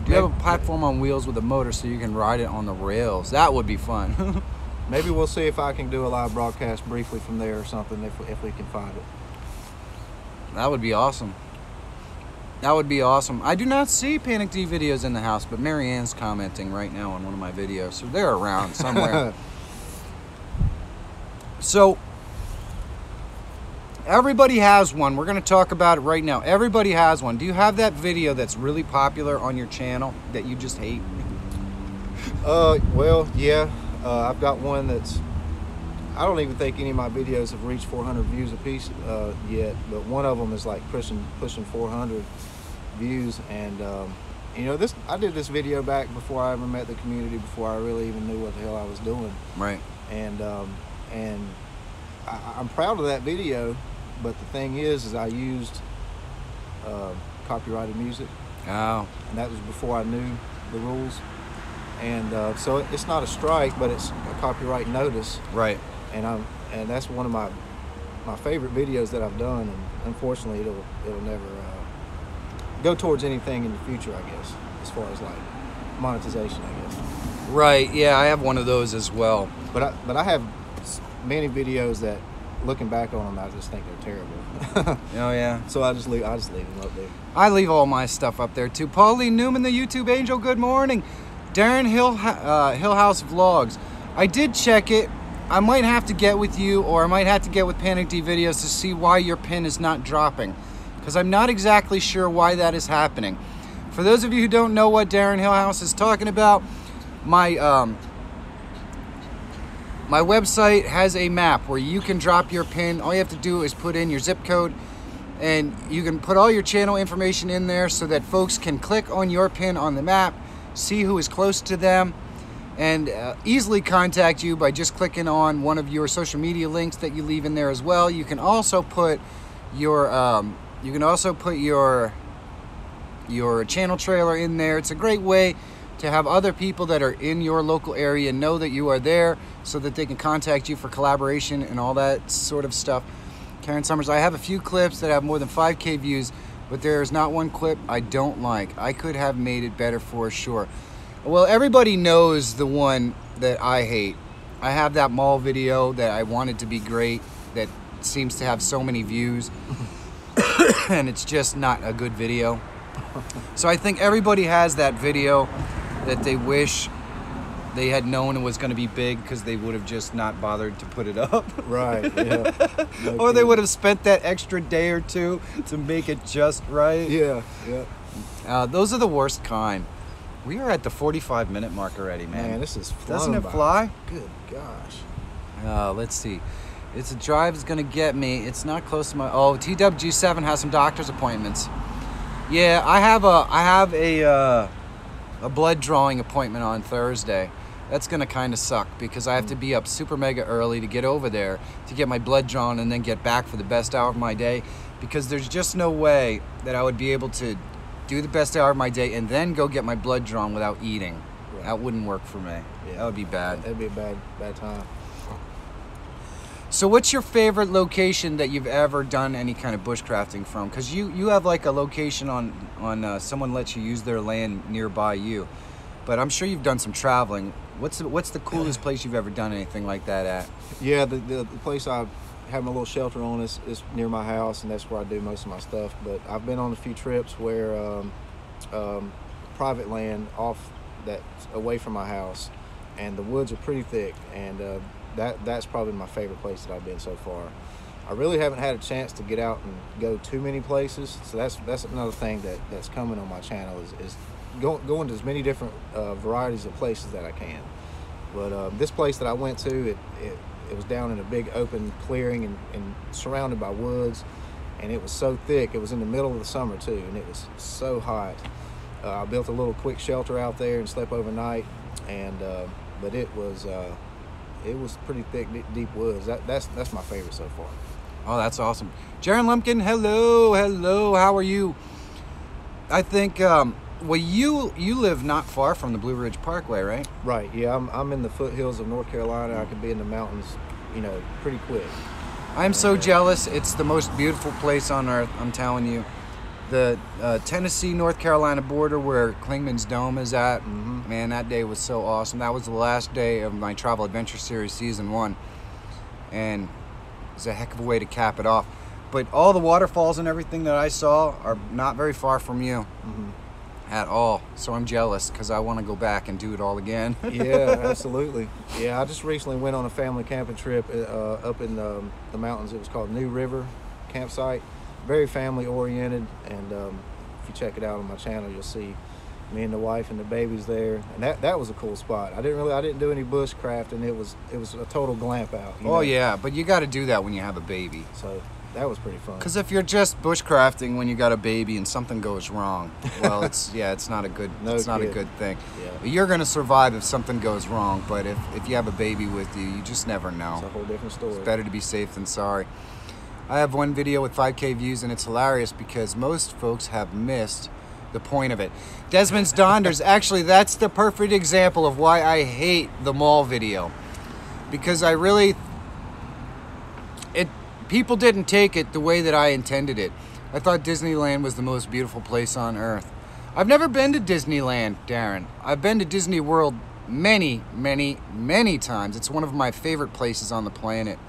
Do you have a platform on wheels with a motor so you can ride it on the rails? That would be fun. Maybe we'll see if I can do a live broadcast briefly from there or something if we can find it. That would be awesome. That would be awesome. I do not see Panic D videos in the house, but Mary Ann's commenting right now on one of my videos, so they're around somewhere. So, everybody has one. We're going to talk about it right now. Everybody has one. Do you have that video that's really popular on your channel that you just hate? Well, yeah. I've got one that's, I don't even think any of my videos have reached 400 views a piece yet, but one of them is like pushing 400 views. And you know, I did this video back before I ever met the community, before I really even knew what the hell I was doing. Right. And I'm proud of that video, but the thing is I used copyrighted music. Oh. And that was before I knew the rules. And so it's not a strike, but it's a copyright notice. Right. And that's one of my favorite videos that I've done. And unfortunately, it'll never go towards anything in the future, I guess, as far as like monetization, I guess. Right. Yeah, I have one of those as well. But I have many videos that, looking back on them, I just think they're terrible. Oh yeah. So I just leave them up there. I leave all my stuff up there too. Pauline Newman, the YouTube angel. Good morning. Darren Hill House Vlogs. I did check it. I might have to get with you, or I might have to get with Panic D Videos to see why your pin is not dropping, because I'm not exactly sure why that is happening. For those of you who don't know what Darren Hill House is talking about, my website has a map where you can drop your pin. All you have to do is put in your zip code, and you can put all your channel information in there so that folks can click on your pin on the map, see who is close to them, and easily contact you by just clicking on one of your social media links that you leave in there as well. You can also put your your channel trailer in there. It's a great way to have other people that are in your local area know that you are there, so that they can contact you for collaboration and all that sort of stuff. Karen Summers, I have a few clips that have more than 5K views, but there is not one clip I don't like. I could have made it better for sure. Well, everybody knows the one that I hate. I have that mall video that I wanted to be great that seems to have so many views and it's just not a good video. So I think everybody has that video that they wish they had known it was going to be big, because they would have just not bothered to put it up. Right, yeah. No or they would have spent that extra day or two to make it just right. Yeah, yeah. Those are the worst kind. We are at the 45-minute mark already, man. Man, this is flying. Doesn't it fly? Good gosh. Let's see. It's a drive is going to get me. It's not close to my... Oh, TWG7 has some doctor's appointments. Yeah, I have a blood drawing appointment on Thursday. That's going to kind of suck, because I have to be up super mega early to get over there to get my blood drawn and then get back for the best hour of my day, because there's just no way that I would be able to do the best hour of my day and then go get my blood drawn without eating. Right. That wouldn't work for me. Yeah. That would be bad. That'd be a bad time. So what's your favorite location that you've ever done any kind of bushcrafting from? Because you have like a location on someone lets you use their land nearby you, but I'm sure you've done some traveling. What's the coolest place you've ever done anything like that at? Yeah, the place I have my little shelter on is near my house, and that's where I do most of my stuff. But I've been on a few trips where private land off that's away from my house, and the woods are pretty thick, and that's probably my favorite place that I've been so far. I really haven't had a chance to get out and go too many places, so that's another thing that's coming on my channel is going to as many different varieties of places that I can. But this place that I went to, it was down in a big open clearing and surrounded by woods, and it was so thick. It was in the middle of the summer too, and it was so hot. I built a little quick shelter out there and slept overnight, and but it was pretty thick, deep woods. That's my favorite so far. Oh, that's awesome. Jaron Lumpkin, hello, how are you? I think, well, you live not far from the Blue Ridge Parkway, right? Right, yeah, I'm in the foothills of North Carolina. I could be in the mountains, pretty quick. I'm so jealous. It's the most beautiful place on earth, I'm telling you. The Tennessee-North Carolina border where Klingman's Dome is at, man, that day was so awesome. That was the last day of my Travel Adventure Series Season 1. And it was a heck of a way to cap it off. But all the waterfalls and everything that I saw are not very far from you at all. So I'm jealous because I want to go back and do it all again. Yeah, absolutely. Yeah, I just recently went on a family camping trip up in the mountains. It was called New River Campsite. Very family oriented, and if you check it out on my channel, you'll see me and the wife and the babies there, and that was a cool spot. I didn't do any bushcraft, and it was a total glamp out. Oh yeah, but you got to do that when you have a baby. So that was pretty fun. Because if you're just bushcrafting when you got a baby and something goes wrong, well, it's not a good not a good thing. Yeah. You're gonna survive if something goes wrong, but if you have a baby with you, you just never know. It's a whole different story. It's better to be safe than sorry. I have one video with 5K views, and it's hilarious because most folks have missed the point of it. Desmond's Donders, actually, that's the perfect example of why I hate the mall video. Because people didn't take it the way that I intended it. I thought Disneyland was the most beautiful place on earth. I've never been to Disneyland, Darren. I've been to Disney World many, many, many times. It's one of my favorite places on the planet.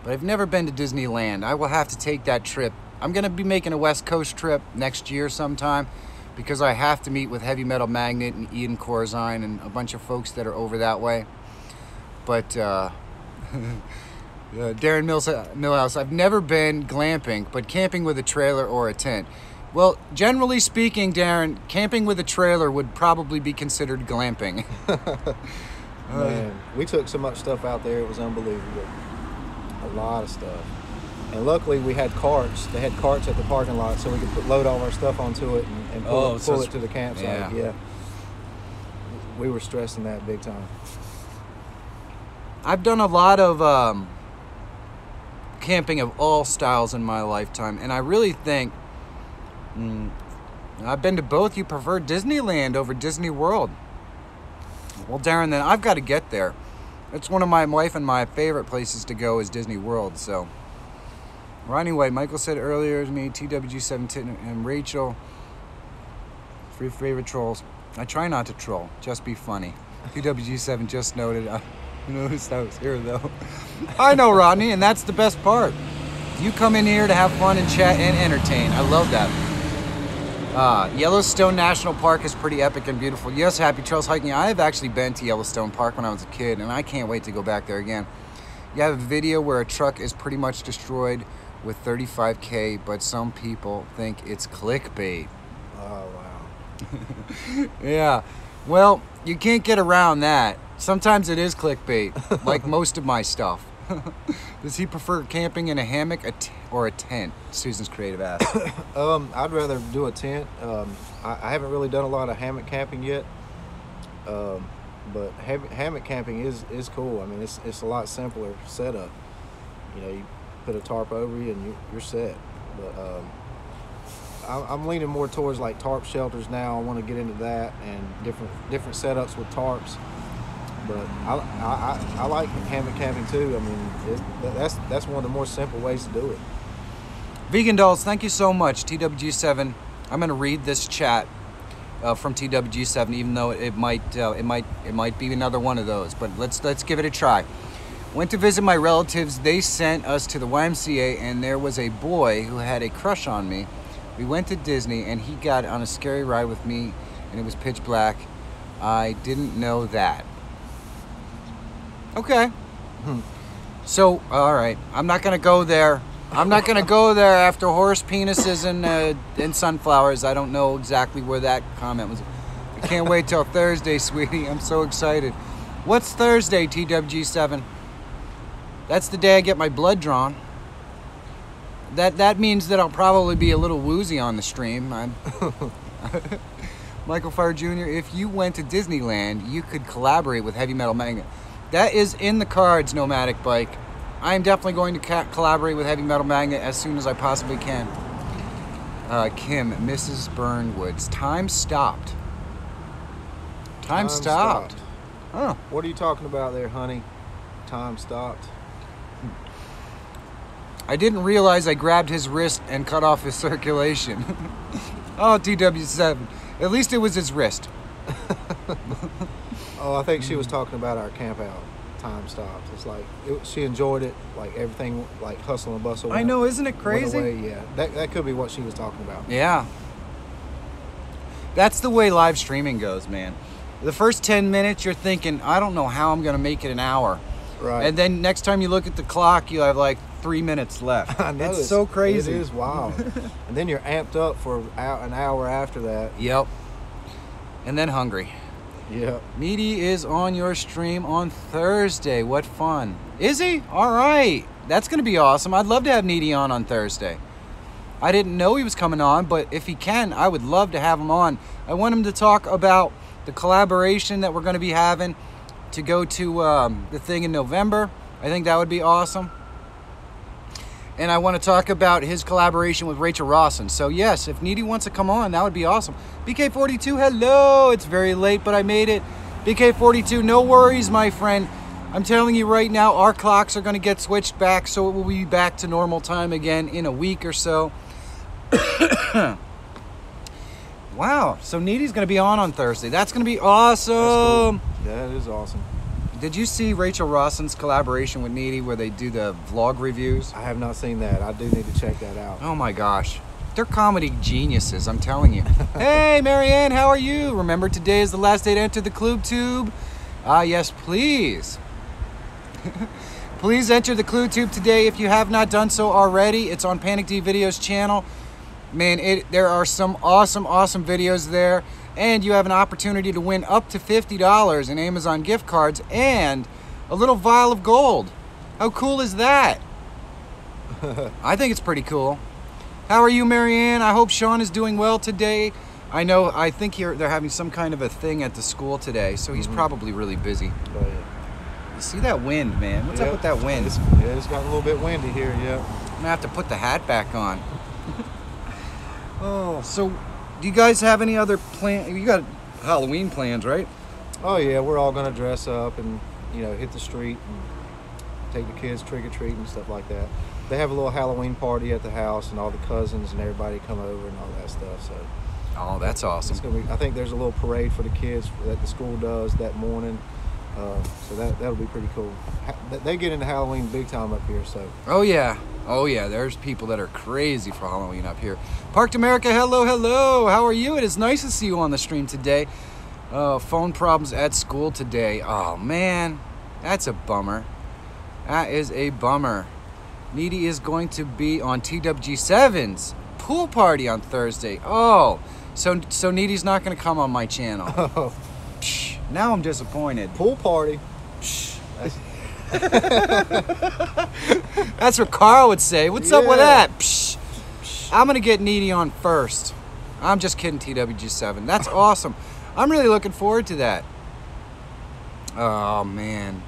But I've never been to Disneyland. I will have to take that trip. I'm going to be making a West Coast trip next year sometime because I have to meet with Heavy Metal Magnet and Ian Corzine and a bunch of folks that are over that way. But Darren Millhouse, I've never been glamping, but camping with a trailer or a tent. Well, generally speaking, Darren, camping with a trailer would probably be considered glamping. Man, we took so much stuff out there, it was unbelievable. A lot of stuff, and luckily we had carts. They had carts at the parking lot, so we could load all our stuff onto it and pull it to the campsite. Yeah, we were stressing that big time. I've done a lot of camping of all styles in my lifetime, and I really think I've been to both. You prefer Disneyland over Disney World. Well, Darren, then I've got to get there. It's one of my wife and my favorite places to go is Disney World. So, well, anyway, Michael said earlier to me, TWG7 and Rachel, three favorite trolls. I try not to troll, just be funny. TWG7 just noted. You noticed I was here though. I know, Rodney, and that's the best part. You come in here to have fun and chat and entertain. I love that. Yellowstone National Park is pretty epic and beautiful. Yes, Happy Trails Hiking. I have actually been to Yellowstone Park when I was a kid, and I can't wait to go back there again. You have a video where a truck is pretty much destroyed with 35K, but some people think it's clickbait. Oh, wow. Yeah. Well, you can't get around that. Sometimes it is clickbait, like most of my stuff. Does he prefer camping in a hammock or a tent? Susan's creative asked. I'd rather do a tent. I haven't really done a lot of hammock camping yet, but hammock camping is cool. I mean, it's a lot simpler setup. You know, you put a tarp over you and you're set. But I'm leaning more towards like tarp shelters now. I want to get into that and different setups with tarps. But I like hammock camping too. I mean, that's one of the more simple ways to do it. Vegan Dolls, thank you so much. TWG7. I'm going to read this chat from TWG7, even though it might be another one of those. But let's give it a try. Went to visit my relatives. They sent us to the YMCA, and there was a boy who had a crush on me. We went to Disney, and he got on a scary ride with me, and it was pitch black. I didn't know that. Okay. So, all right. I'm not going to go there. I'm not going to go there after horse penises and sunflowers. I don't know exactly where that comment was. I can't wait till Thursday, sweetie. I'm so excited. What's Thursday, TWG7? That's the day I get my blood drawn. That means that I'll probably be a little woozy on the stream. Michael Feyrer Jr., if you went to Disneyland, you could collaborate with Heavy Metal Magnet. That is in the cards, Nomadic Bike. I am definitely going to collaborate with Heavy Metal Magnet as soon as I possibly can. Kim, Mrs. Burnwood's. Time stopped. Time stopped. Oh. What are you talking about there, honey? Time stopped. I didn't realize I grabbed his wrist and cut off his circulation. Oh, TW7. At least it was his wrist. Oh, I think she was talking about our camp out time stops. It's like she enjoyed it, like everything, like hustle and bustle. I know, isn't it crazy? Yeah, that could be what she was talking about. Yeah. That's the way live streaming goes, man. The first 10 minutes, you're thinking, I don't know how I'm going to make it an hour. Right. And then next time you look at the clock, you have like 3 minutes left. I know, it's so crazy. It is wild. And then you're amped up for an hour after that. Yep. And then hungry. Yep. Needy is on your stream on Thursday. What fun. Is he? All right. That's going to be awesome. I'd love to have Needy on Thursday. I didn't know he was coming on, but if he can, I would love to have him on. I want him to talk about the collaboration that we're going to be having to go to the thing in November. I think that would be awesome. And I want to talk about his collaboration with Rachel Rawson. So yes, if Needy wants to come on, that would be awesome. BK42, hello. It's very late, but I made it. BK42, no worries, my friend. I'm telling you right now, our clocks are going to get switched back, so it will be back to normal time again in a week or so. Wow, so Needy's going to be on Thursday. That's going to be awesome. That's cool. That is awesome. Did you see Rachel Rawson's collaboration with Needy where they do the vlog reviews? I have not seen that. I do need to check that out. Oh my gosh. They're comedy geniuses, I'm telling you. Hey, Marianne, how are you? Remember, today is the last day to enter the Clue Tube. Yes, please. Please enter the Clue Tube today if you have not done so already. It's on Panic D Videos channel. Man, there are some awesome videos there. And you have an opportunity to win up to $50 in Amazon gift cards and a little vial of gold. How cool is that? I think it's pretty cool. How are you, Marianne? I hope Sean is doing well today. I think they're having some kind of a thing at the school today, so he's probably really busy. Oh, yeah. You see that wind, man? What's up with that wind? It's got a little bit windy here, yeah. I'm gonna have to put the hat back on. Oh, so do you guys have any other plan? You got Halloween plans, right? Oh yeah, we're all gonna dress up and hit the street and take the kids trick or treat and stuff like that. They have a little Halloween party at the house, and all the cousins and everybody come over and all that stuff. So, oh, that's awesome. It's gonna be. I think there's a little parade for the kids that the school does that morning. So that'll be pretty cool. They get into Halloween big time up here. So. Oh yeah. There's people that are crazy for Halloween up here. Parked America, hello. How are you? It is nice to see you on the stream today. Phone problems at school today. Oh man, that's a bummer. That is a bummer. Needy is going to be on TWG7's pool party on Thursday. Oh, so Needy's not going to come on my channel. Oh. Psh, now I'm disappointed. Pool party. Psh. That's what Carl would say. What's up with that? Psh. I'm going to get Needy on first. I'm just kidding, TWG7. That's awesome. I'm really looking forward to that. Oh, man.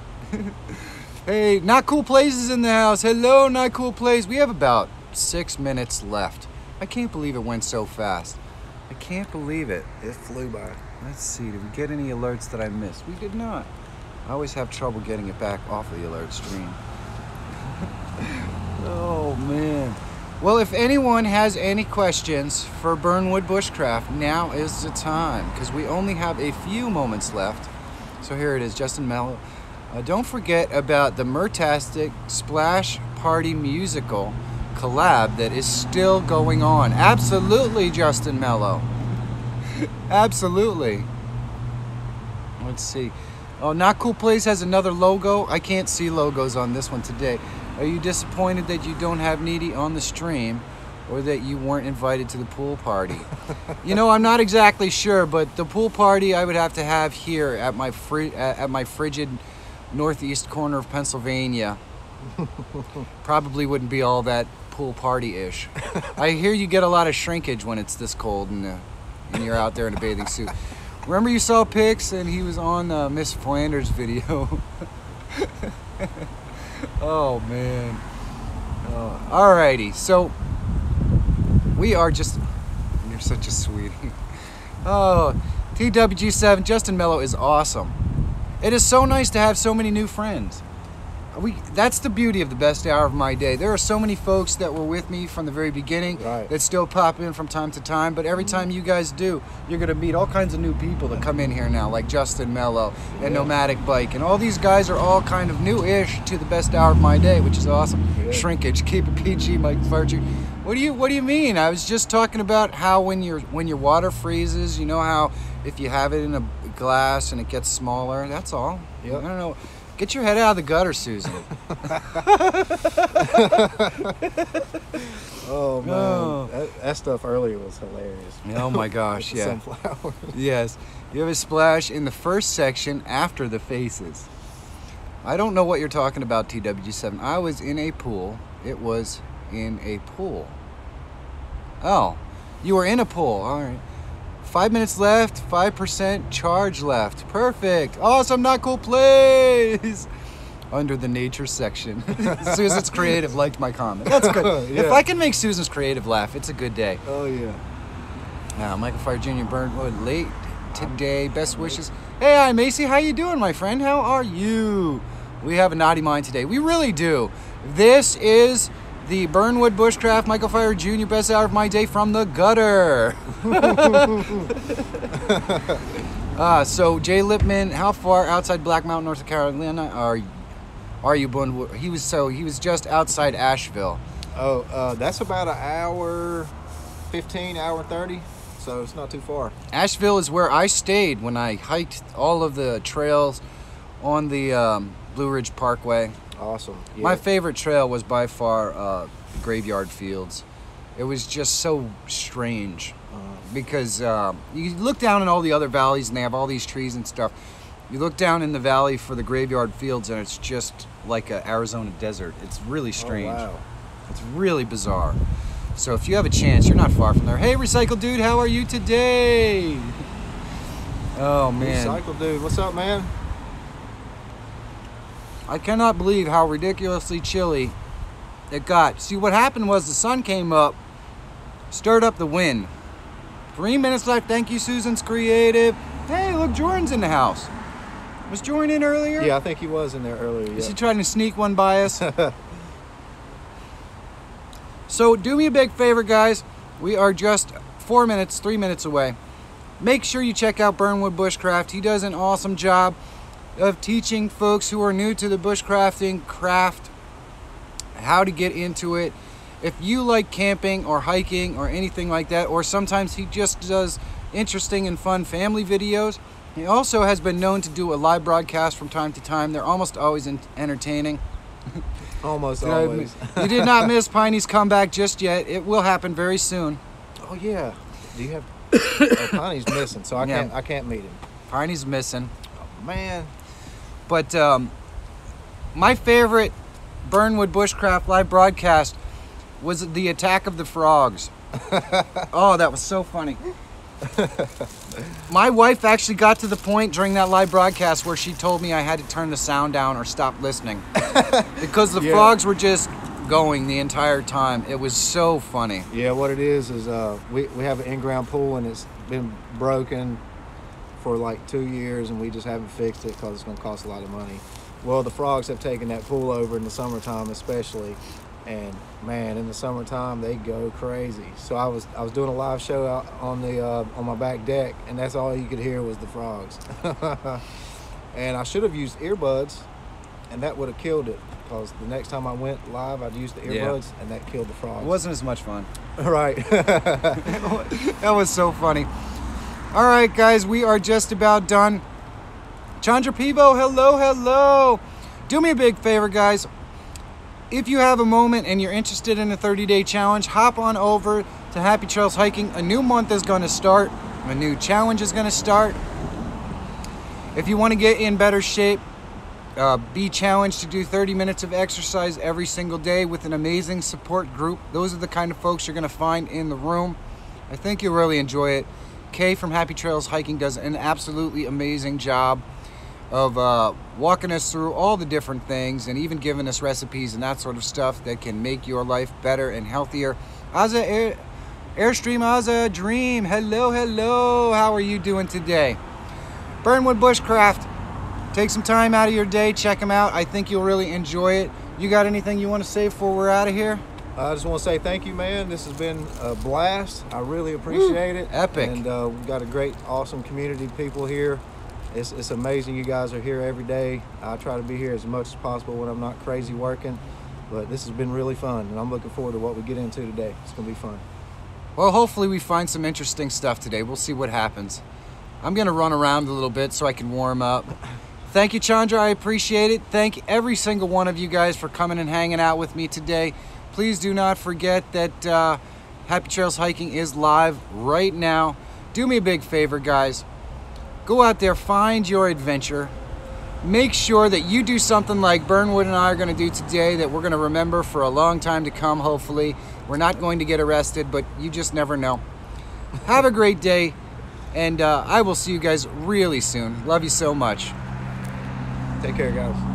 Hey, Not Cool Plays is in the house. Hello, Not Cool Plays. We have about 6 minutes left. I can't believe it went so fast. I can't believe it. It flew by. Let's see. Did we get any alerts that I missed? We did not. I always have trouble getting it back off of the alert stream. Oh, man. Well, if anyone has any questions for Burnwood Bushcraft, now is the time, because we only have a few moments left. So here it is, Justin Mello. Don't forget about the Murtastic Splash Party musical collab that is still going on. Absolutely, Justin Mello. Absolutely. Let's see. Oh, Not Cool Place has another logo. I can't see logos on this one today. Are you disappointed that you don't have Needy on the stream, or that you weren't invited to the pool party? I'm not exactly sure, but the pool party I would have to have here at my frigid northeast corner of Pennsylvania. Probably wouldn't be all that pool party-ish. I hear you get a lot of shrinkage when it's this cold and you're out there in a bathing suit. Remember you saw pics and he was on Miss Flanders' video. Oh, man. Alrighty, so we are just... You're such a sweetie. Oh, TWG7, Justin Mello is awesome. It is so nice to have so many new friends. That's the beauty of the best hour of my day. There are so many folks that were with me from the very beginning that still pop in from time to time, but every time you guys do, you're going to meet all kinds of new people that come in here now, like Justin Mello and Nomadic Bike, and all these guys are all kind of new-ish to the best hour of my day, which is awesome. Shrinkage, keep it PG, Mike Farcher. What do you mean? I was just talking about how when your water freezes, you know how if you have it in a glass and it gets smaller, that's all. I don't know. Get your head out of the gutter, Susan. Oh, man. Oh. That stuff earlier was hilarious. Oh, my gosh, yeah. Sunflowers. Yes. You have a splash in the first section after the faces. I don't know what you're talking about, TW7. I was in a pool. It was in a pool. Oh, you were in a pool. All right. 5 minutes left, 5% charge left. Perfect. Awesome, not cool plays. Under the nature section. Susan's creative liked my comment. That's good. If I can make Susan's creative laugh, it's a good day. Oh, yeah. Macarthur Jr. Burnwood late today. Best wishes. Hey, hi, Macy. How you doing, my friend? How are you? We have a naughty mind today. We really do. This is the Burnwood Bushcraft Macarthur Jr. best hour of my day from the gutter. So Jay Lipman, how far outside Black Mountain, North Carolina are you, Burnwood? He was just outside Asheville. Oh, that's about an hour 15, hour 30. So it's not too far. Asheville is where I stayed when I hiked all of the trails on the Blue Ridge Parkway. Awesome. Yeah. My favorite trail was by far Graveyard Fields. It was just so strange because you look down in all the other valleys and they have all these trees and stuff. You look down in the valley for the Graveyard Fields and it's just like an Arizona desert. It's really strange. Oh, wow. It's really bizarre. So if you have a chance, you're not far from there. Hey, Recycle Dude, how are you today? Oh, man. Recycle Dude, what's up, man? I cannot believe how ridiculously chilly it got. See, what happened was the sun came up, stirred up the wind. 3 minutes left. Thank you, Susan's Creative. Hey, look, Jordan's in the house. Was Jordan in earlier? Yeah, I think he was in there earlier. Is he trying to sneak one by us? So do me a big favor, guys. We are just 3 minutes away. Make sure you check out Burnwood Bushcraft. He does an awesome job of teaching folks who are new to the bushcrafting craft how to get into it. If you like camping or hiking or anything like that, or sometimes he just does interesting and fun family videos. He also has been known to do a live broadcast from time to time. They're almost always entertaining. Almost always. You did not miss Piney's comeback just yet. It will happen very soon. Oh yeah. Do you have? Oh, Piney's missing, so I can't meet him. Piney's missing. Oh, man. But my favorite Burnwood Bushcraft live broadcast was the attack of the frogs. Oh, that was so funny. My wife actually got to the point during that live broadcast where she told me I had to turn the sound down or stop listening because the frogs were just going the entire time. It was so funny. Yeah, what it is we have an in-ground pool and it's been broken for like 2 years and we just haven't fixed it because it's going to cost a lot of money. Well, the frogs have taken that pool over in the summertime especially, and man, in the summertime they go crazy. So I was doing a live show out on my back deck, and that's all you could hear was the frogs. And I should have used earbuds, and that would have killed it, because the next time I went live, I'd use the earbuds, and that killed the frogs. It wasn't as much fun. Right. That was so funny. All right, guys, we are just about done. Chandra Pivo, hello. Do me a big favor, guys. If you have a moment and you're interested in a 30-day challenge, hop on over to Happy Trails Hiking. A new month is going to start. A new challenge is going to start. If you want to get in better shape, be challenged to do 30 minutes of exercise every single day with an amazing support group. Those are the kind of folks you're going to find in the room. I think you'll really enjoy it. Kay from Happy Trails Hiking does an absolutely amazing job of walking us through all the different things and even giving us recipes and that sort of stuff that can make your life better and healthier. Airstream Azza Dream, hello, how are you doing today? Burnwood Bushcraft, Take some time out of your day, check them out. I think you'll really enjoy it. You got anything you want to say before we're out of here? I just want to say thank you, man. This has been a blast. I really appreciate it. Epic. And we've got a great, awesome community of people here. It's amazing you guys are here every day. I try to be here as much as possible when I'm not crazy working. But this has been really fun, and I'm looking forward to what we get into today. It's going to be fun. Well, hopefully we find some interesting stuff today. We'll see what happens. I'm going to run around a little bit so I can warm up. Thank you, Chandra. I appreciate it. Thank every single one of you guys for coming and hanging out with me today. Please do not forget that Happy Trails Hiking is live right now. Do me a big favor, guys. Go out there, find your adventure. Make sure that you do something like Burnwood and I are going to do today that we're going to remember for a long time to come, hopefully. We're not going to get arrested, but you just never know. Have a great day, and I will see you guys really soon. Love you so much. Take care, guys.